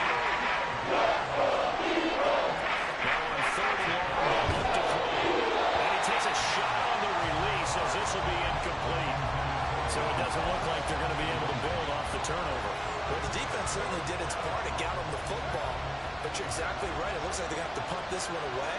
Now on third and long, they'll look to throw. And he takes a shot on the release as this will be incomplete. So it doesn't look like they're going to be able to build off the turnover. Well, the defense certainly did its part to get them the football. But you're exactly right. It looks like they're going to have to punt this one away.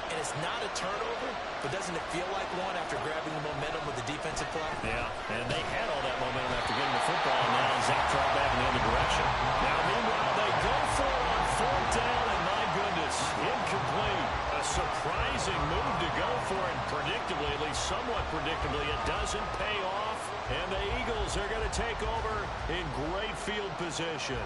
And it's not a turnover, but doesn't it feel like one after grabbing the momentum with the defensive play? Yeah, and they had all that momentum after getting the football, and now Zach dropped back in the other direction. Now, meanwhile, they go for it on fourth down, and my goodness, incomplete. A surprising move to go for it, predictably, at least somewhat predictably. It doesn't pay off, and the Eagles are going to take over in great field position.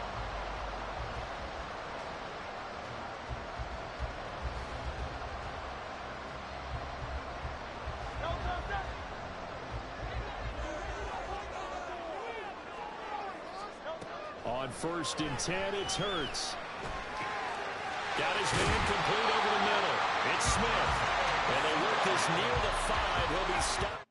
On first and 10, it's Hurts. Got his man complete over the middle. It's Smith. And they work this near the 5. He'll be stopped.